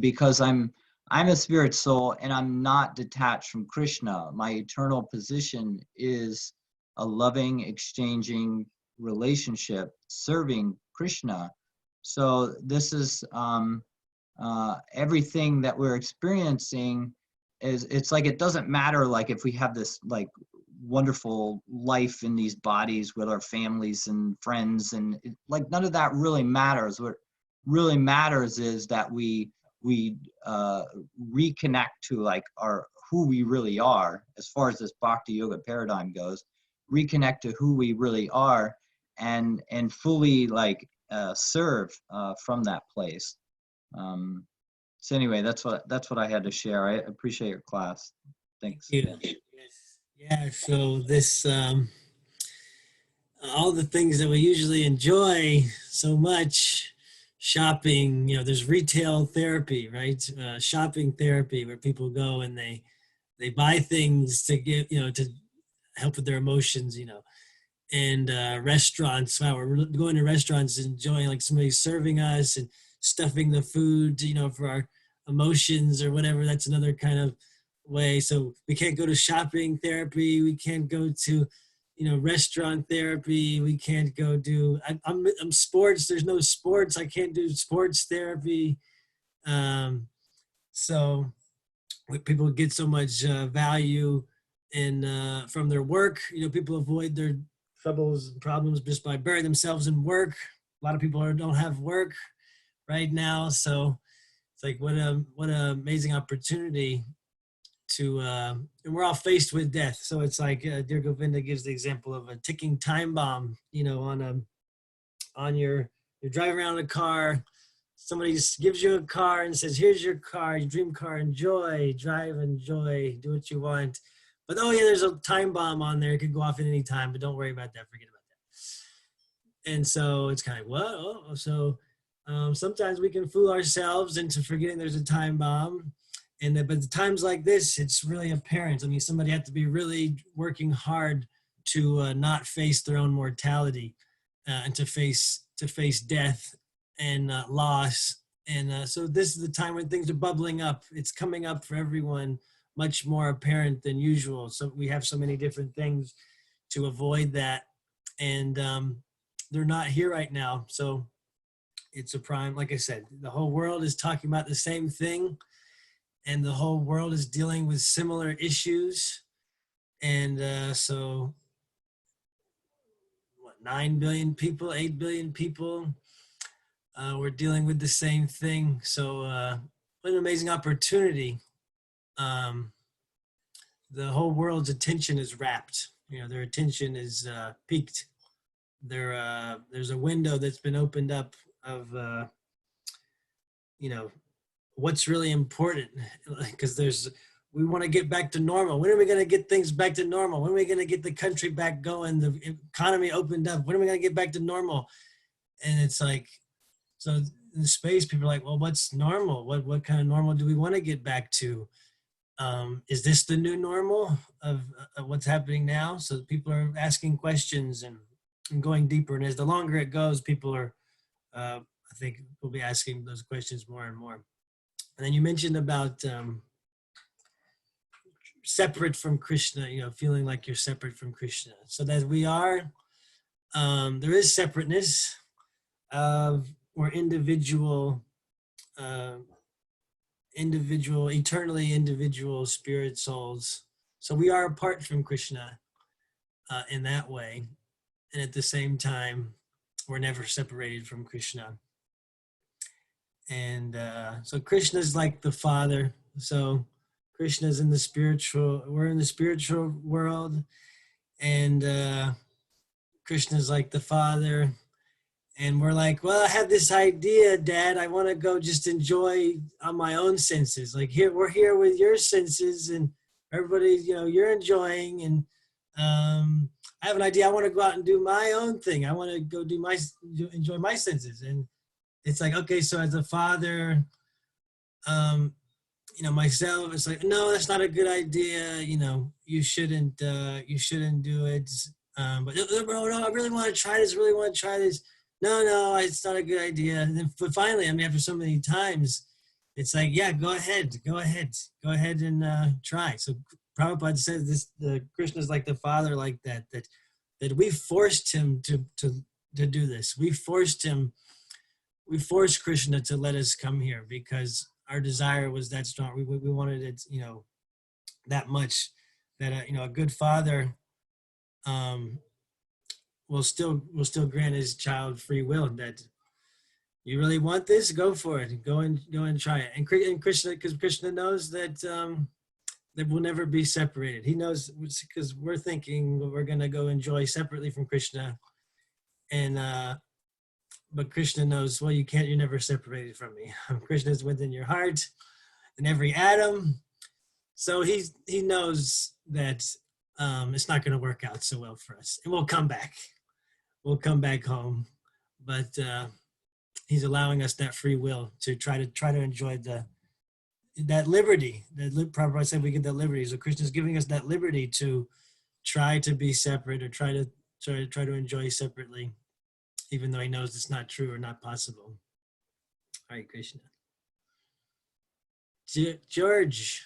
because I'm a spirit soul and I'm not detached from Krishna. My eternal position is a loving, exchanging relationship, serving Krishna. So this is everything that we're experiencing is, it's like, it doesn't matter like if we have this like wonderful life in these bodies with our families and friends, and like none of that really matters. What really matters is that we reconnect to like who we really are, as far as this bhakti yoga paradigm goes, reconnect to who we really are, and fully like serve from that place. So anyway, that's what I had to share. I appreciate your class. Thanks. Thank you. Yeah, so this all the things that we usually enjoy so much, shopping, you know, there's retail therapy, right? Shopping therapy, where people go and they buy things to get, you know, to help with their emotions, you know. And restaurants, wow, we're going to restaurants, enjoying like somebody serving us and stuffing the food, you know, for our emotions or whatever. That's another kind of way. So we can't go to shopping therapy. We can't go to, you know, restaurant therapy. We can't go do, I'm sports. There's no sports. I can't do sports therapy. So people get so much value in from their work. You know, people avoid their troubles and problems just by burying themselves in work. A lot of people don't have work right now. So it's like, what an amazing opportunity to, and we're all faced with death. So it's like, Dear Govinda gives the example of a ticking time bomb, you know, you're driving around in a car, somebody just gives you a car and says, here's your car, your dream car, enjoy, drive, enjoy, do what you want. But oh yeah, there's a time bomb on there. It could go off at any time, but don't worry about that, forget about that. And so it's kind of, what? Oh, so sometimes we can fool ourselves into forgetting there's a time bomb. But the times like this, it's really apparent. I mean, somebody had to be really working hard to not face their own mortality and to face death and loss. And so this is the time when things are bubbling up. It's coming up for everyone much more apparent than usual. So we have so many different things to avoid that. And they're not here right now. So it's a prime, like I said, the whole world is talking about the same thing. And the whole world is dealing with similar issues. And so, 9 billion people, 8 billion people, we're dealing with the same thing. So what an amazing opportunity. The whole world's attention is rapt. Their attention is peaked. There's a window that's been opened up of, what's really important, because we want to get back to normal. When are we going to get things back to normal? When are we going to get the country back going? The economy opened up. When are we going to get back to normal? And it's like, so in space, people are like, well, what's normal? What kind of normal do we want to get back to? Is this the new normal of what's happening now? So people are asking questions and going deeper. And as the longer it goes, people are, I think we'll be asking those questions more and more. And then you mentioned about separate from Krishna, feeling like you're separate from Krishna. So that we are, there is separateness. We're individual, eternally individual spirit souls. So we are apart from Krishna in that way. And at the same time, we're never separated from Krishna. And so Krishna is like the Father. So Krishna's in the spiritual, we're in the spiritual world. And Krishna's like the Father. And we're like, well, I have this idea, Dad. I want to go just enjoy on my own senses. Like we're here with your senses and everybody's, you're enjoying. And I have an idea. I want to go out and do my own thing. I want to go enjoy my senses. And it's like, okay, so as a father, myself, it's like, no, that's not a good idea. You shouldn't do it. But no, I really want to try this. No, it's not a good idea. And then, but finally, after so many times, it's like, yeah, go ahead and try. So Prabhupada says this: Krishna's like the Father, like that we forced him to do this. We forced Krishna to let us come here because our desire was that strong. We wanted it, that much that a good father will still grant his child free will. That you really want this, go for it. Go and try it. And Krishna, because Krishna knows that that we'll never be separated. He knows, because we're thinking we're gonna go enjoy separately from Krishna, and but Krishna knows, well, you're never separated from me. Krishna is within your heart, in every atom. So he knows that it's not going to work out so well for us, and we'll come back. We'll come back home, but he's allowing us that free will to try to enjoy that liberty. That Prabhupada said we get that liberty. So Krishna's giving us that liberty to try to be separate or try to enjoy separately, even though he knows it's not true or not possible. Hare Krishna. George.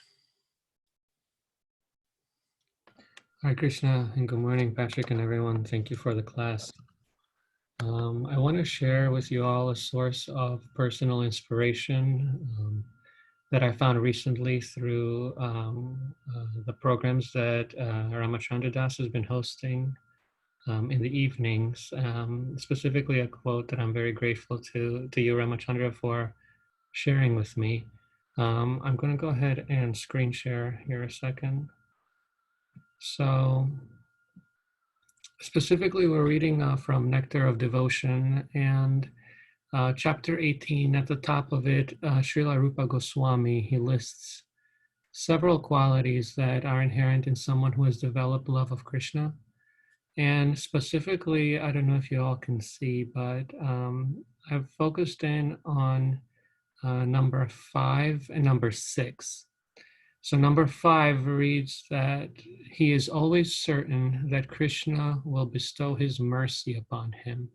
Hare Krishna, and good morning, Patrik and everyone. Thank you for the class. I want to share with you all a source of personal inspiration that I found recently through the programs that Ramachandra Das has been hosting in the evenings, specifically a quote that I'm very grateful to you, Ramachandra, for sharing with me. I'm going to go ahead and screen share here a second. So specifically, we're reading from Nectar of Devotion, and chapter 18, at the top of it, Srila Rupa Goswami, he lists several qualities that are inherent in someone who has developed love of Krishna. And specifically, I don't know if you all can see, but I've focused in on number 5 and number 6. So number 5 reads that he is always certain that Krishna will bestow his mercy upon him.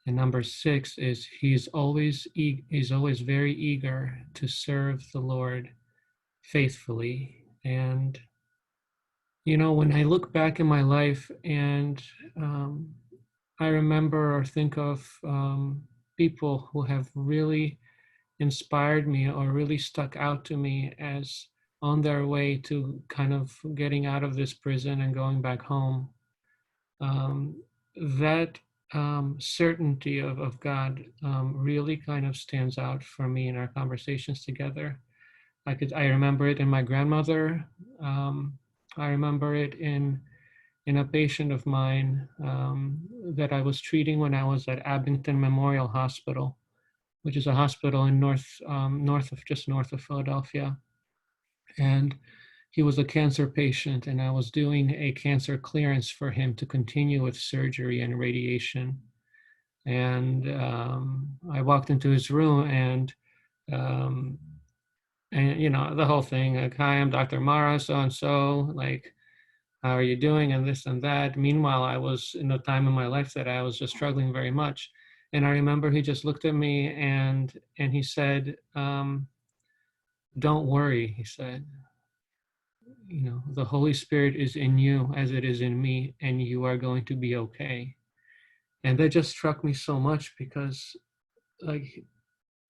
And number 6 is he's always very eager to serve the Lord faithfully. And you know, when I look back in my life and I remember or think of people who have really inspired me or really stuck out to me as on their way to kind of getting out of this prison and going back home, that certainty of God really kind of stands out for me in our conversations together. I remember it in my grandmother. I remember it in a patient of mine that I was treating when I was at Abington Memorial Hospital, which is a hospital in north of Philadelphia. And he was a cancer patient, and I was doing a cancer clearance for him to continue with surgery and radiation. And I walked into his room, and you know, the whole thing, like, hi, I'm Dr. Mara, so-and-so, like, how are you doing, and this and that. Meanwhile, I was in a time in my life that I was just struggling very much. And I remember he just looked at me and he said, don't worry, he said, you know, the Holy Spirit is in you as it is in me, and you are going to be okay. And that just struck me so much because, like,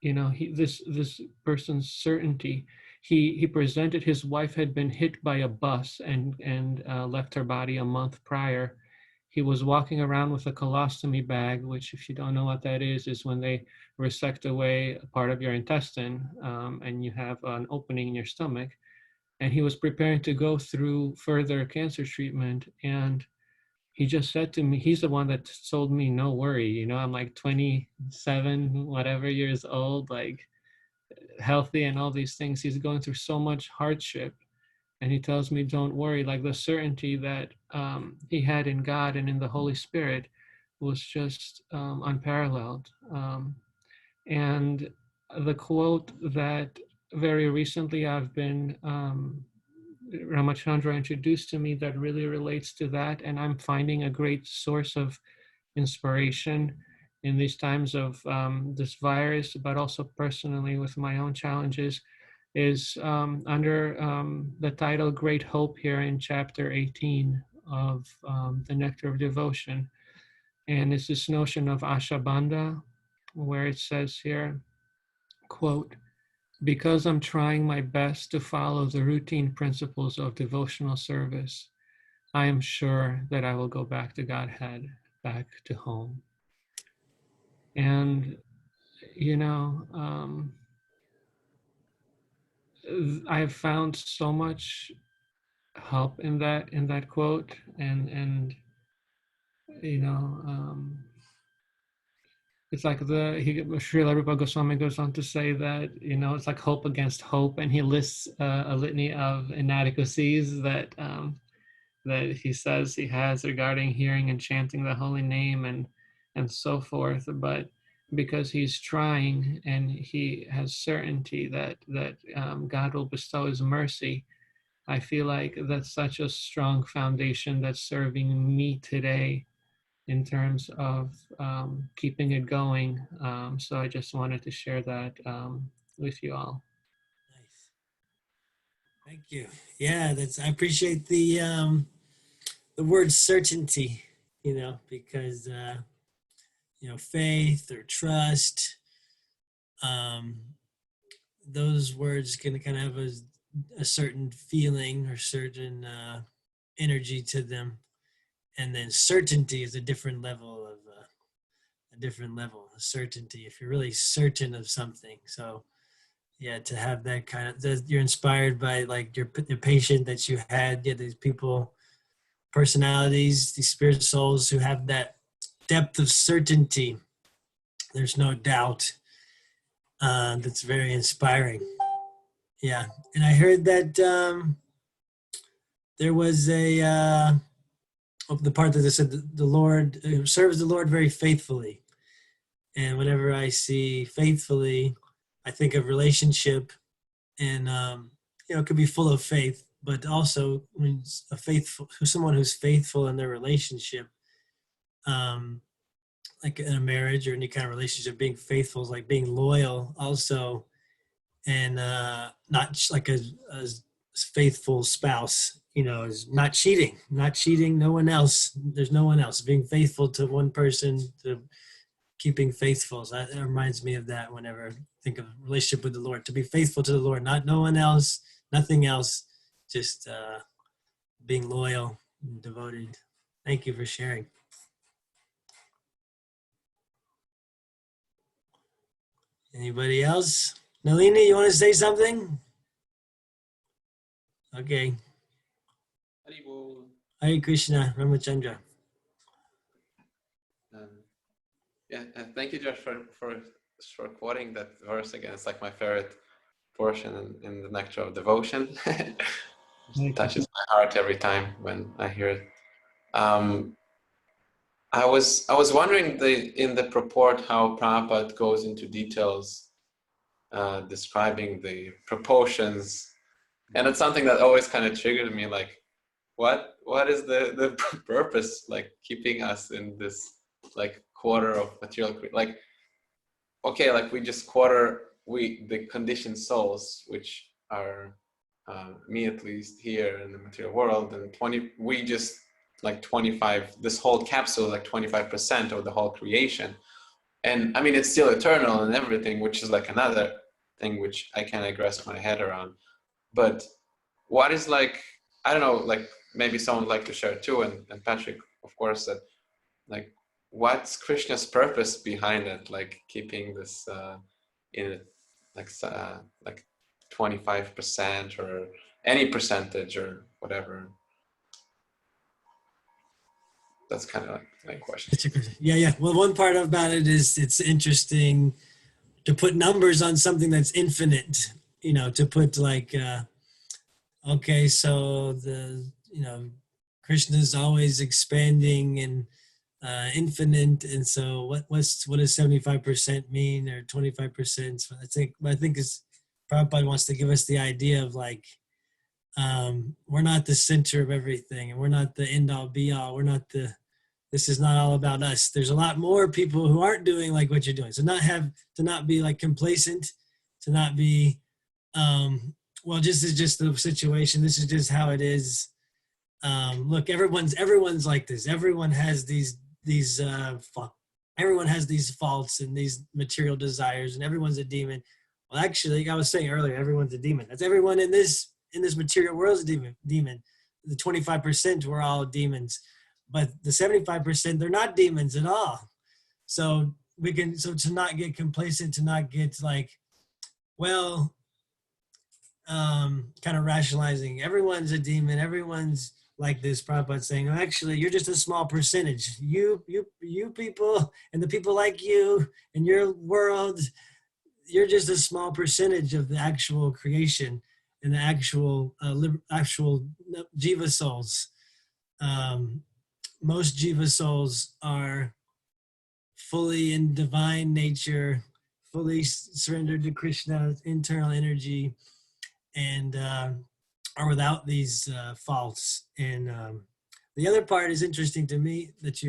you know, this person's certainty. He presented, his wife had been hit by a bus and left her body a month prior. He was walking around with a colostomy bag, which, if you don't know what that is when they resect away a part of your intestine and you have an opening in your stomach. And he was preparing to go through further cancer treatment. And he just said to me, he's the one that told me, no worry, you know, I'm like 27, whatever years old, like healthy and all these things. He's going through so much hardship. And he tells me, don't worry, like the certainty that he had in God and in the Holy Spirit was just unparalleled. And the quote that very recently I've been, Ramachandra introduced to me that really relates to that, and I'm finding a great source of inspiration in these times of this virus, but also personally with my own challenges, is under the title Great Hope here in chapter 18 of the Nectar of Devotion. And it's this notion of Ashabandha, where it says here, quote, because I'm trying my best to follow the routine principles of devotional service, I am sure that I will go back to Godhead, back to home. And, you know, I've found so much help in that quote, and you know, it's like Srila Rupa Goswami goes on to say that, you know, it's like hope against hope, and he lists a litany of inadequacies that that he says he has regarding hearing and chanting the holy name and so forth. But because he's trying and he has certainty that God will bestow his mercy, I feel like that's such a strong foundation that's serving me today in terms of keeping it going. So I just wanted to share that with you all. Nice. Thank you. Yeah, I appreciate the word certainty, you know, because you know, faith or trust, those words can kind of have a certain feeling or certain energy to them. And then certainty is a different level of certainty, if you're really certain of something. So yeah, to have that kind of, you're inspired by like your patient that you had, yeah, these people, personalities, these spirit souls who have that depth of certainty. There's no doubt. That's very inspiring. Yeah, and I heard that there was the part that they said the Lord serves the Lord very faithfully. And whenever I see faithfully, I think of relationship, and it could be full of faith, but also when someone who's faithful in their relationship, like in a marriage or any kind of relationship, being faithful is like being loyal also, and not like a faithful spouse, is not cheating, no one else. There's no one else. Being faithful to one person, to keeping faithful. So that reminds me of that whenever I think of relationship with the Lord, to be faithful to the Lord, not no one else, nothing else, just being loyal and devoted. Thank you for sharing. Anybody else? Nalini, you want to say something? Okay. Haribol. Hare Krishna, Ramachandra. Yeah, and thank you, Josh, for quoting that verse again. It's like my favorite portion in the Nectar of Devotion. It touches my heart every time when I hear it. I was wondering in the purport how Prabhupada goes into details describing the proportions, and it's something that always kind of triggered me, like what is the purpose, like keeping us in this like quarter of material, like okay, like we just quarter the conditioned souls, which are me at least here in the material world, and 20 we just like 25, this whole capsule like 25% of the whole creation. And I mean, it's still eternal and everything, which is like another thing which I can't grasp my head around. But what is, like, I don't know, like maybe someone would like to share too, and Patrik, of course, that like what's Krishna's purpose behind it, like keeping this in like 25% or any percentage or whatever. That's kind of like my question. Yeah. Well, one part about it is it's interesting to put numbers on something that's infinite, to put like, okay, so Krishna's always expanding and infinite. And so what does 75% mean, or 25%? So I think is Prabhupada wants to give us the idea of like, we're not the center of everything, and we're not the end all be all. This is not all about us. There's a lot more people who aren't doing like what you're doing. So to not be like complacent, to not be, well, this is just the situation. This is just how it is. Look, everyone's like this. Everyone has everyone has these faults and these material desires, and everyone's a demon. Well, actually, like I was saying earlier, everyone's a demon. That's everyone in this material world is a demon. The 25%, we're all demons. But the 75%, they're not demons at all. So to not get complacent, to not get like, well, kind of rationalizing, everyone's a demon, everyone's like this. Prabhupada saying, oh, actually, you're just a small percentage. You people and the people like you in your world, you're just a small percentage of the actual creation and the actual jiva souls. Most jiva souls are fully in divine nature, fully surrendered to Krishna's internal energy, and are without these faults. And the other part is interesting to me that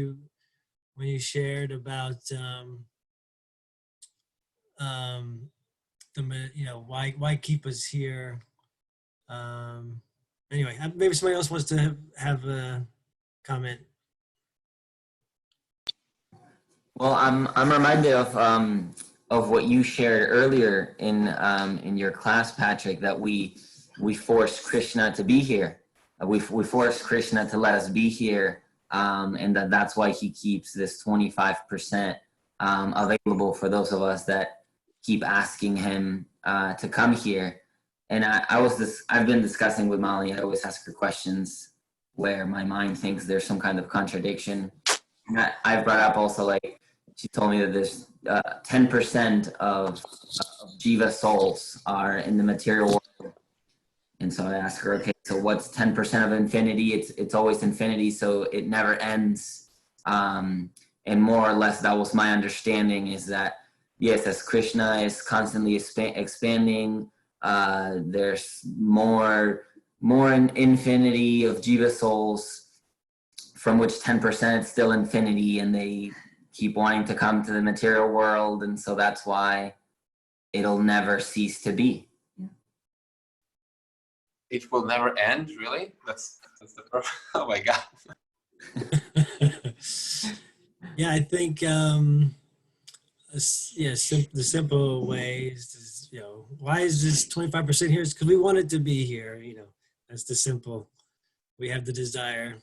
when you shared about why keep us here. Anyway, maybe somebody else wants to have a comment. Well, I'm reminded of what you shared earlier in your class, Patrik, that we force Krishna to be here. We force Krishna to let us be here, and that's why he keeps this 25% available for those of us that keep asking him to come here. And I've been discussing with Molly. I always ask her questions where my mind thinks there's some kind of contradiction. And I brought up also, like, she told me that there's 10% of jiva souls are in the material world. And so I asked her, okay, so what's 10% of infinity? It's always infinity, so it never ends. and more or less that was my understanding, is that yes, as Krishna is constantly expanding, there's more an infinity of jiva souls, from which 10% is still infinity, and they keep wanting to come to the material world, and so that's why it'll never cease to be. It will never end, really? That's the perfect. Oh my God. Yeah, I think the simple way is, why is this 25% here? It's because we want it to be here. That's the simple. We have the desire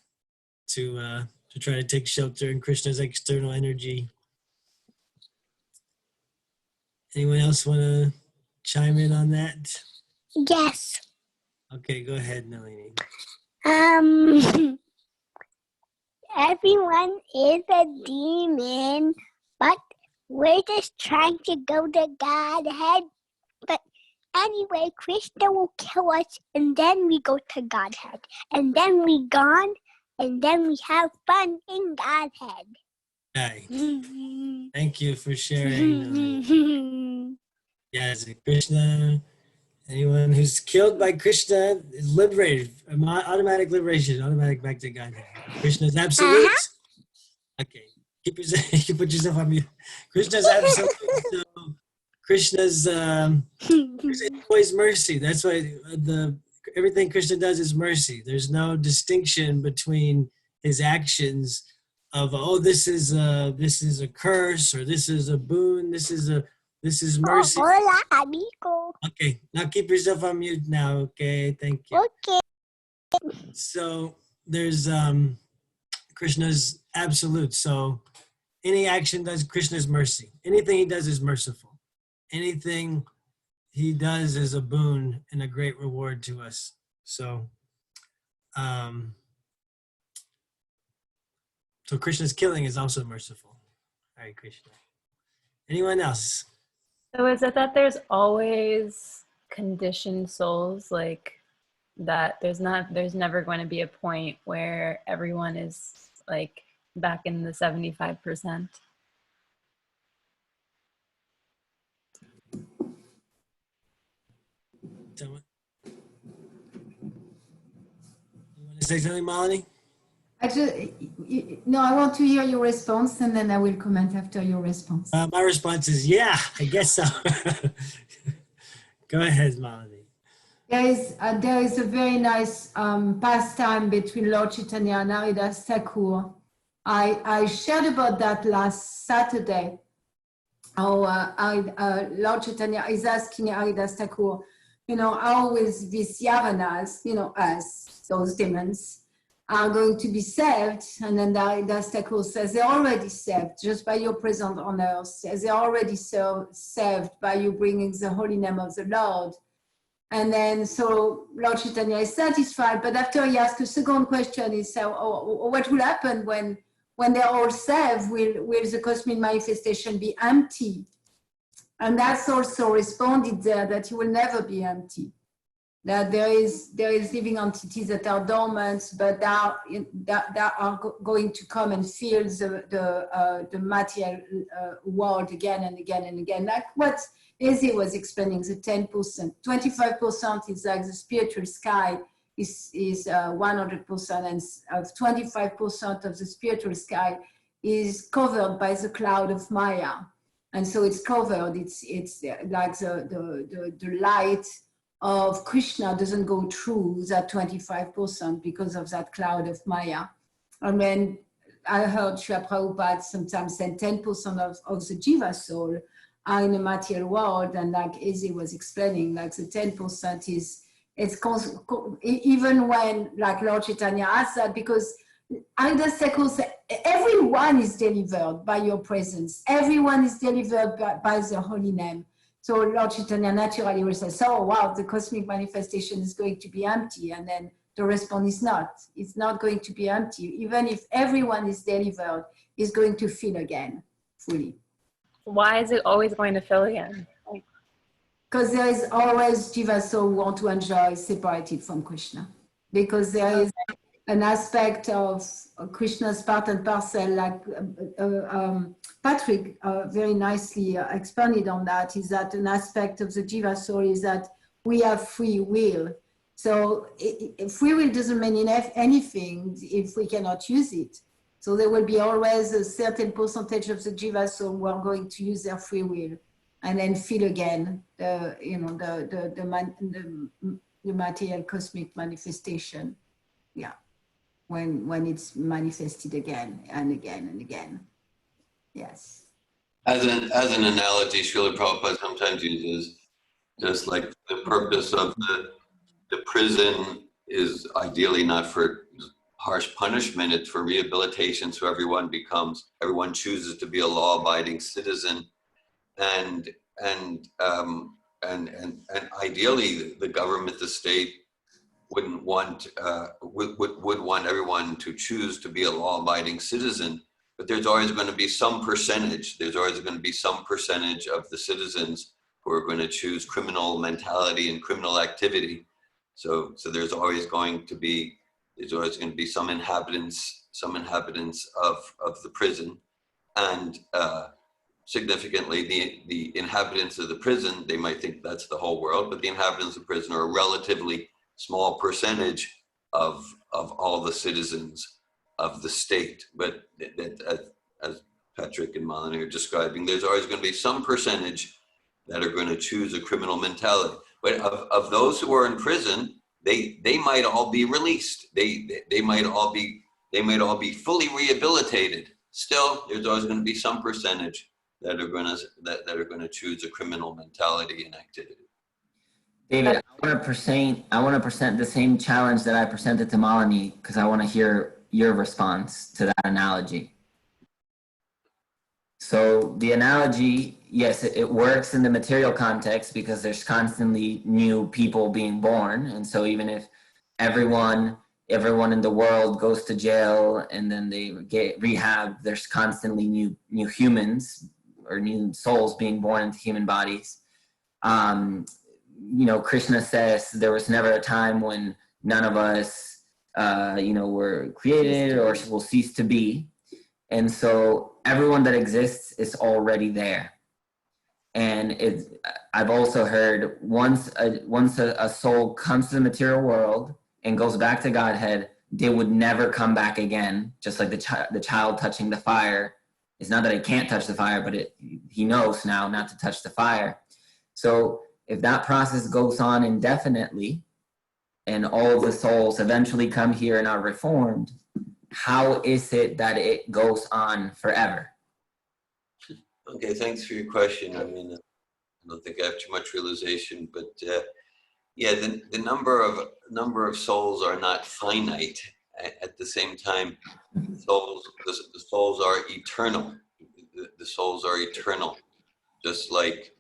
to try to take shelter in Krishna's external energy. Anyone else want to chime in on that? Yes. Okay, go ahead, Nalini. Everyone is a demon, but we're just trying to go to Godhead. But anyway, Krishna will kill us, and then we go to Godhead. And then we gone, and then we have fun in Godhead. Right. Thank you for sharing. Yes, Krishna. Anyone who's killed by Krishna is liberated. Automatic liberation, automatic back to Godhead. Krishna is absolute. Okay, you put yourself on mute. Krishna's absolute. So Krishna's always mercy. That's why everything Krishna does is mercy. There's no distinction between his actions of, oh, this is a curse, or this is a boon, this is mercy. Hola, amigo. Okay, now keep yourself on mute now. Okay, thank you. Okay. So there's Krishna's absolute. So any action does Krishna's mercy. Anything he does is merciful. Anything he does is a boon and a great reward to us. So, so Krishna's killing is also merciful. Hare Krishna. Anyone else? So is it that there's always conditioned souls, like that there's never going to be a point where everyone is like back in the 75%? You want to say something, Malini? No, I want to hear your response, and then I will comment after your response. My response is, yeah, I guess so. Go ahead, Malini. There is a very nice pastime between Lord Chaitanya and Haridas Thakur. I shared about that last Saturday. Lord Chaitanya is asking Haridas Thakur, how with these yavanas, us, those demons, are going to be saved. And then Haridas Thakur says, they're already saved just by your presence on earth. They're already saved by you bringing the holy name of the Lord. And then so Lord Chaitanya is satisfied, but after he asks a second question, he said, what will happen when they're all saved? Will the cosmic manifestation be empty? And that's also responded there, that it will never be empty. That there is living entities that are dormant, but that are going to come and fill the material world again and again and again. Like what Izzy was explaining, the 10%, 25% is like the spiritual sky is 100%, and of 25% of the spiritual sky is covered by the cloud of Maya. And so it's covered, it's like the light of Krishna doesn't go through that 25% because of that cloud of Maya. And then I heard Srila Prabhupada sometimes say 10% of the Jiva soul are in the material world, and like Izzy was explaining, like the 10% is, even when like Lord Chaitanya asked that, because Haridas Thakur said, everyone is delivered by your presence. Everyone is delivered by the holy name. So Lord Chaitanya naturally will say, so wow, the cosmic manifestation is going to be empty. And then the response is not. It's not going to be empty. Even if everyone is delivered, it's going to fill again fully. Why is it always going to fill again? Because there is always Jiva soul who want to enjoy separated from Krishna. Because there is an aspect of Krishna's part and parcel, like Patrik very nicely expanded on that, is that an aspect of the Jiva soul is that we have free will. So free will doesn't mean anything if we cannot use it. So there will be always a certain percentage of the Jiva soul who are going to use their free will and then feel again the material cosmic manifestation. Yeah. When it's manifested again and again and again. Yes. As an analogy, Srila Prabhupada sometimes uses, just like the purpose of the prison is ideally not for harsh punishment, it's for rehabilitation, so everyone chooses to be a law-abiding citizen, and ideally the government, the state, would want everyone to choose to be a law-abiding citizen, but there's always going to be some percentage. There's always going to be some percentage of the citizens who are going to choose criminal mentality and criminal activity. So there's always going to be some inhabitants of the prison, and significantly the inhabitants of the prison, they might think that's the whole world, but the inhabitants of the prison are a relatively small percentage of all the citizens of the state. But as Patrik and Malini are describing, there's always going to be some percentage that are going to choose a criminal mentality. But of those who are in prison, they might all be released. They might all be fully rehabilitated. Still, there's always going to be some percentage that are going to choose a criminal mentality and activity. David, I want to present the same challenge that I presented to Malini, because I want to hear your response to that analogy. So the analogy, yes, it works in the material context because there's constantly new people being born. And so even if everyone in the world goes to jail and then they get rehab, there's constantly new humans or new souls being born into human bodies. Krishna says there was never a time when none of us, were created or will cease to be. And so everyone that exists is already there. And I've also heard once a soul comes to the material world and goes back to Godhead, they would never come back again. Just like the child touching the fire. It's not that he can't touch the fire, but he knows now not to touch the fire. So if that process goes on indefinitely and all of the souls eventually come here and are reformed, how is it that it goes on forever? Okay, thanks for your question. I mean, I don't think I have too much realization, but yeah, the number of souls are not finite. At the same time, the souls are eternal. The souls are eternal, just like,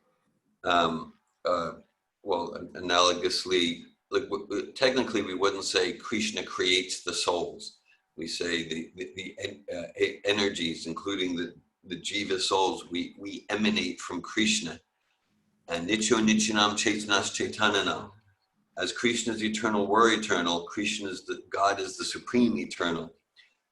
analogously, like technically we wouldn't say Krishna creates the souls. We say the energies, including the jiva souls, we emanate from Krishna. And Nityo Nityanam Chaitanas Chaitananam. As Krishna is eternal, we're eternal. God is the supreme eternal,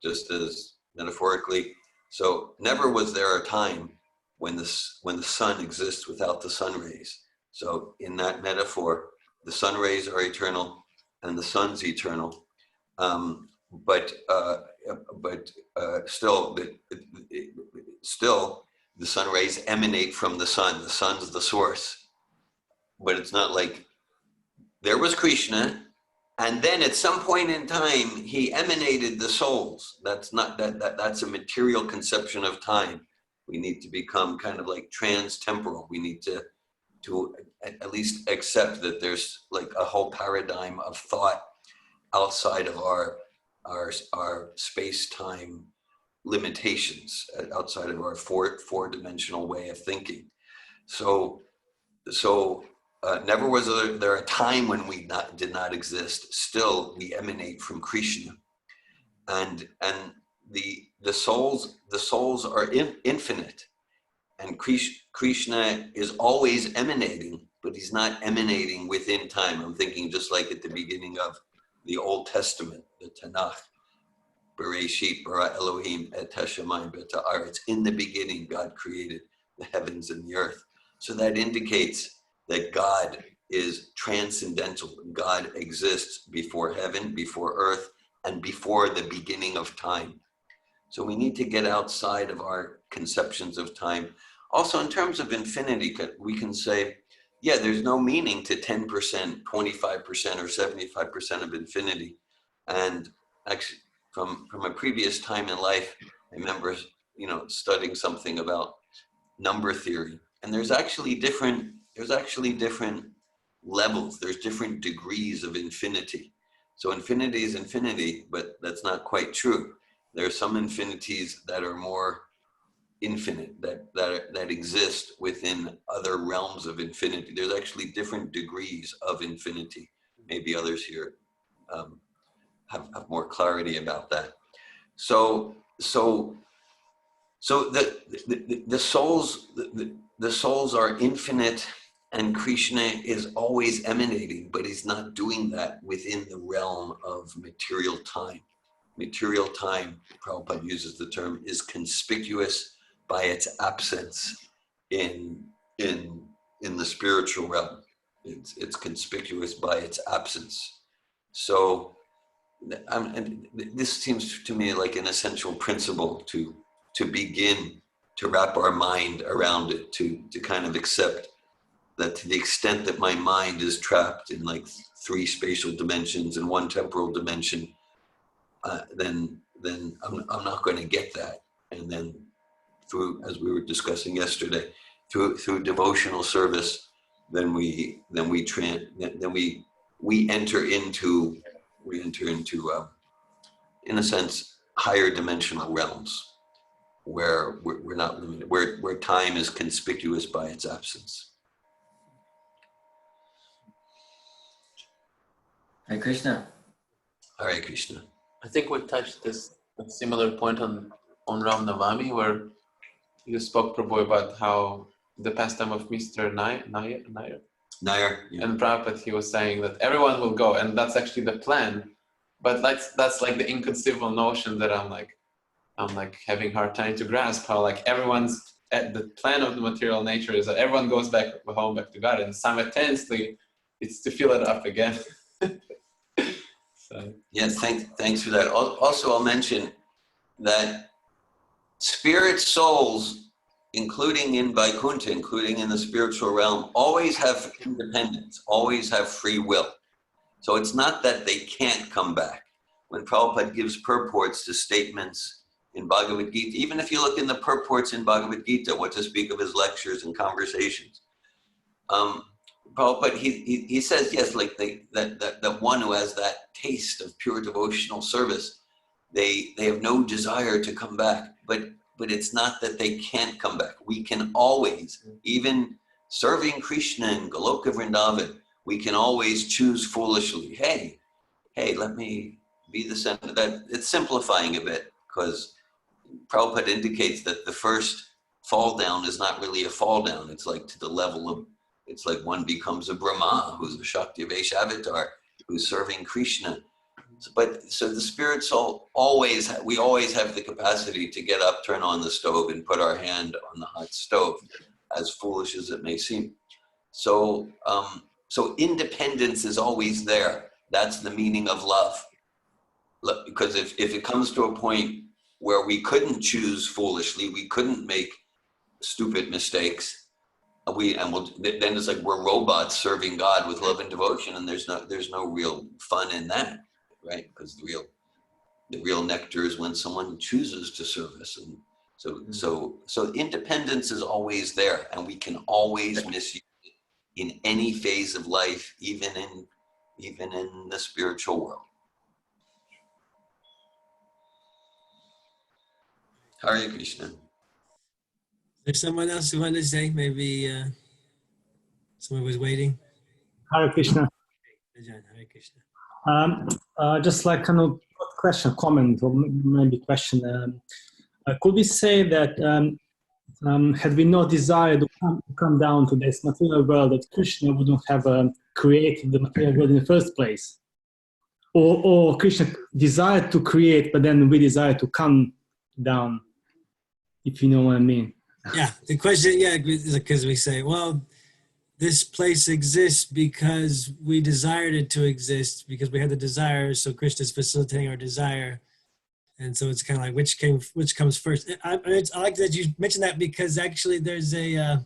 just as metaphorically. So never was there a time when the sun exists without the sun rays. So in that metaphor, the sun rays are eternal and the sun's eternal. But still the sun rays emanate from the sun. The sun's the source. But it's not like there was Krishna, and then at some point in time he emanated the souls. That's not that's a material conception of time. We need to become kind of like trans-temporal. We need to at least accept that there's like a whole paradigm of thought outside of our space-time limitations, outside of our four-dimensional way of thinking. So never was there a time when we did not exist. Still, we emanate from Krishna, and the souls are infinite, and Krishna is always emanating, but he's not emanating within time. I'm thinking just like at the beginning of the Old Testament, the Tanakh. Bereshit bara Elohim et hashamayim v'et haaretz. In the beginning, God created the heavens and the earth. So that indicates that God is transcendental. God exists before heaven, before earth, and before the beginning of time. So we need to get outside of our conceptions of time. Also, in terms of infinity, we can say, yeah, there's no meaning to 10%, 25%, or 75% of infinity. And actually, from a previous time in life, I remember, studying something about number theory. And there's actually different levels. There's different degrees of infinity. So infinity is infinity, but that's not quite true. There are some infinities that are more infinite, that exist within other realms of infinity. There's actually different degrees of infinity. Maybe others here have more clarity about that. So the souls are infinite, and Krishna is always emanating, but he's not doing that within the realm of material time. Material time, Prabhupada uses the term, is conspicuous by its absence in the spiritual realm. It's conspicuous by its absence. So and this seems to me like an essential principle to begin to wrap our mind around it, to kind of accept that to the extent that my mind is trapped in like 3 spatial dimensions and 1 temporal dimension, then I'm not going to get that. And then through, as we were discussing yesterday, through devotional service, then we enter into in a sense higher dimensional realms where we're not limited, where time is conspicuous by its absence. Hare Krishna. Hare Krishna. I think we touched a similar point on Ram Navami, where you spoke, Prabhu, about how the pastime of Mr. Nair, yeah. And Prabhupada, he was saying that everyone will go, and that's actually the plan. But that's like the inconceivable notion that I'm like having a hard time to grasp, how like everyone's at the plan of the material nature is that everyone goes back home, back to God, and simultaneously it's to fill it up again. So. Yes, thanks for that. Also, I'll mention that spirit souls, including in Vaikuntha, including in the spiritual realm, always have independence, always have free will. So it's not that they can't come back. When Prabhupada gives purports to statements in Bhagavad Gita, even if you look in the purports in Bhagavad Gita, what to speak of his lectures and conversations, Prabhupada, he says, yes, like that one who has that taste of pure devotional service, they have no desire to come back, but it's not that they can't come back. We can always, even serving Krishna in Goloka Vrindavan, we can always choose foolishly. Hey, let me be the center. That it's simplifying a bit, because Prabhupada indicates that the first fall down is not really a fall down. It's like to the level of, it's like one becomes a Brahma, who's a Shakti Vesh avatar, who's serving Krishna. So the spirit soul we always have the capacity to get up, turn on the stove, and put our hand on the hot stove, as foolish as it may seem. So independence is always there. That's the meaning of love. Because if it comes to a point where we couldn't choose foolishly, we couldn't make stupid mistakes, then it's like we're robots serving God with love and devotion, and there's no real fun in that, right? Because the real nectar is when someone chooses to serve us, and so independence is always there, and we can always misuse it in any phase of life, even in the spiritual world. Hare Krishna. There's someone else who wanted to say, maybe someone was waiting. Hare Krishna. Hare Krishna. Just like kind of question, comment, or maybe question. Could we say that had we no desire to come down to this material world, that Krishna wouldn't have created the material world in the first place? or Krishna desired to create, but then we desire to come down, if you know what I mean. Yeah, the question, yeah, is because we say, well, this place exists because we desired it to exist, because we had the desire, so Krishna is facilitating our desire. And so it's kind of like, which comes first? I like that you mentioned that, because actually there's I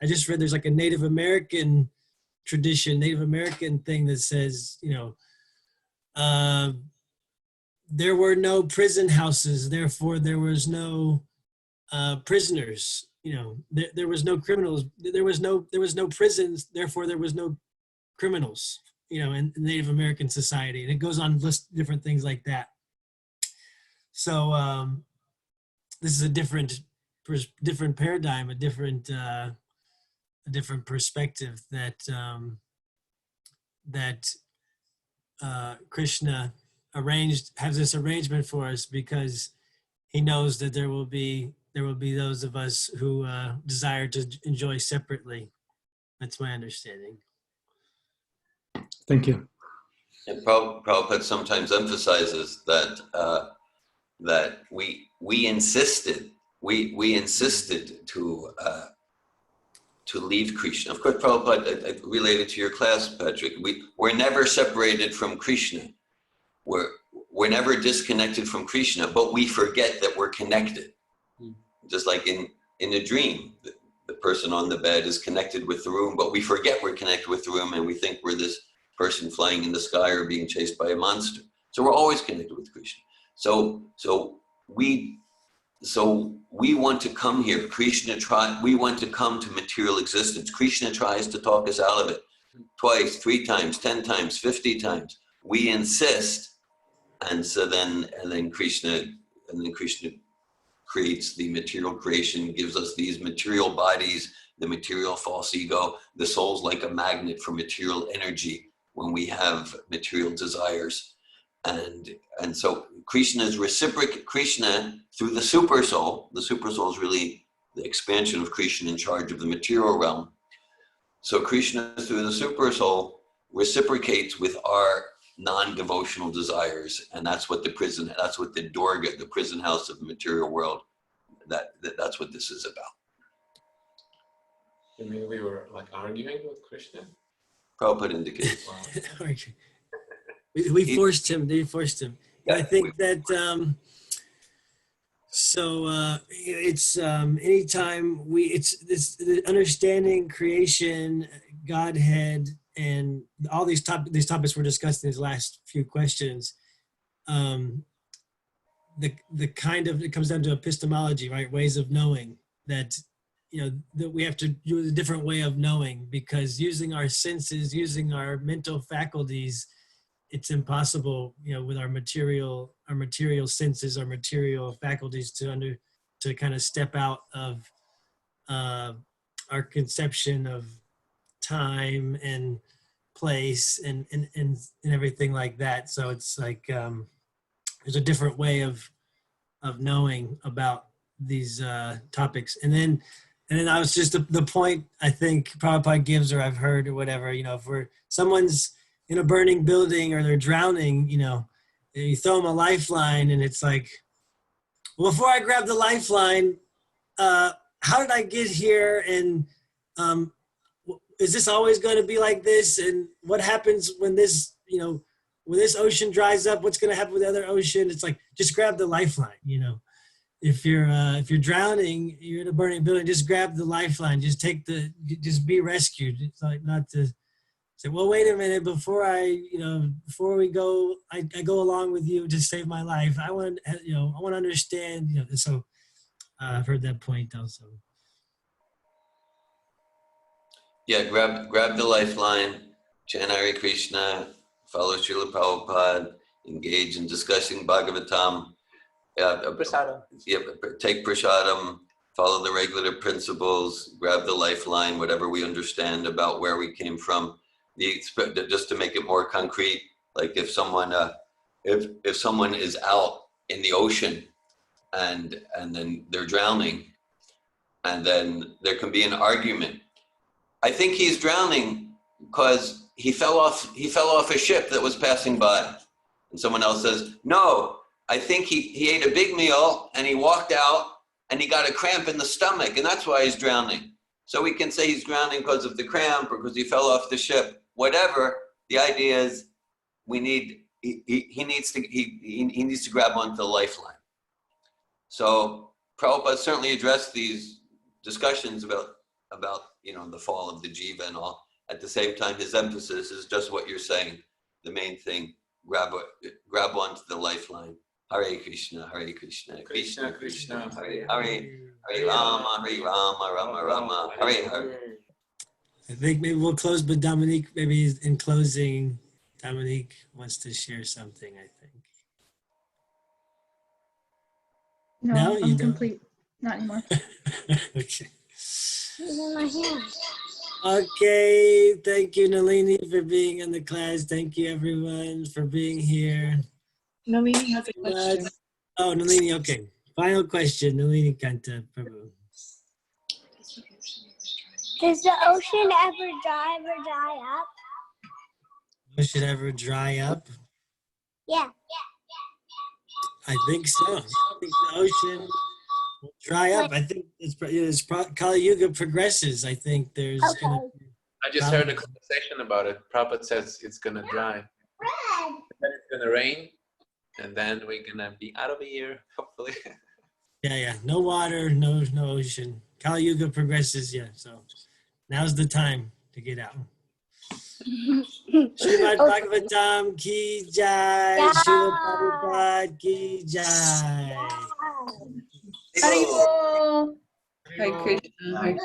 just read there's like a Native American tradition, Native American thing that says, there were no prison houses, therefore there was no prisoners. There was no criminals. There was no prisons, therefore there was no criminals. In Native American society, and it goes on to list different things like that. So this is a different paradigm, a different perspective that Krishna has this arrangement for us, because he knows that there will be those of us who desire to enjoy separately. That's my understanding. Thank you. And Prabhupada sometimes emphasizes that that we insisted to leave Krishna. Of course, Prabhupada, related to your class, Patrik, we're never separated from Krishna. We're never disconnected from Krishna, but we forget that we're connected. Just like in a dream, the person on the bed is connected with the room, but we forget we're connected with the room, and we think we're this person flying in the sky or being chased by a monster. So we're always connected with Krishna. So we want to come here. We want to come to material existence. Krishna tries to talk us out of it twice, 3 times, 10 times, 50 times. We insist, and then Krishna creates the material creation, gives us these material bodies, the material false ego. The soul's like a magnet for material energy when we have material desires. And so Krishna is reciproc. Krishna through the super soul. The super soul is really the expansion of Krishna in charge of the material realm. So Krishna through the super soul reciprocates with our non-devotional desires, and that's what the Durga, the prison house of the material world, that's what this is about. You mean we were like arguing with Krishna? Prabhupada indicates. We forced him. They forced him. Yeah, I think that it's anytime it's the understanding creation, Godhead, and all these topics we're discussing in these last few questions. It comes down to epistemology, right? Ways of knowing that. That we have to use a different way of knowing, because using our senses, using our mental faculties, it's impossible, with our material senses, our material faculties to kind of step out of our conception of time and place and everything like that. So it's like there's a different way of knowing about these topics. And then I was just the point I think Prabhupada gives, or I've heard, or whatever, if someone's in a burning building or they're drowning, you throw them a lifeline, and it's like, well, before I grab the lifeline, how did I get here? And is this always going to be like this? And what happens when this, when this ocean dries up? What's going to happen with the other ocean? It's like, just grab the lifeline, If you're drowning, you're in a burning building, just grab the lifeline. Just just be rescued. It's like not to say, well, wait a minute, before we go, I go along with you to save my life. I want to understand. So I've heard that point also. Yeah, grab the lifeline, chant Hare Krishna, follow Srila Prabhupada, engage in discussing Bhagavatam. Prasadam. Yeah, take prasadam, follow the regulative principles, grab the lifeline, whatever we understand about where we came from. Just to make it more concrete, like if someone is out in the ocean and then they're drowning, and then there can be an argument. I think he's drowning because he fell off a ship that was passing by. And someone else says, no, I think he ate a big meal and he walked out and he got a cramp in the stomach and that's why he's drowning. So we can say he's drowning because of the cramp or because he fell off the ship. Whatever, the idea is he needs to grab onto the lifeline. So Prabhupada certainly addressed these discussions about the fall of the jiva and all. At the same time, his emphasis is just what you're saying. The main thing, grab onto the lifeline. Hare Krishna, Hare Krishna, Krishna Krishna, Hare Hare, Hare Rama, Rama Rama, Hare Hare. I think maybe we'll close, but Dominique, maybe in closing, Dominique wants to share something, I think. No, you I'm don't? complete. Not anymore. Okay. Okay, thank you, Nalini, for being in the class. Thank you, everyone, for being here. Nalini has a question. Oh, Nalini, okay. Final question, Nalini Kanta, Prabhu. Does the ocean ever dry up? Ocean ever dry up? Yeah. I think so. I think the ocean will dry up. I think as Kali Yuga progresses, I think there's going to be... I just heard a conversation about it. Prabhupada says it's going to dry. Then it's going to rain, and then we're going to be out of here, hopefully. Yeah. No water, no ocean. Kali Yuga progresses, yeah. So now's the time to get out. Srimad Bhagavatam ki jai. Srila Prabhupada ki jai. Hare Krishna.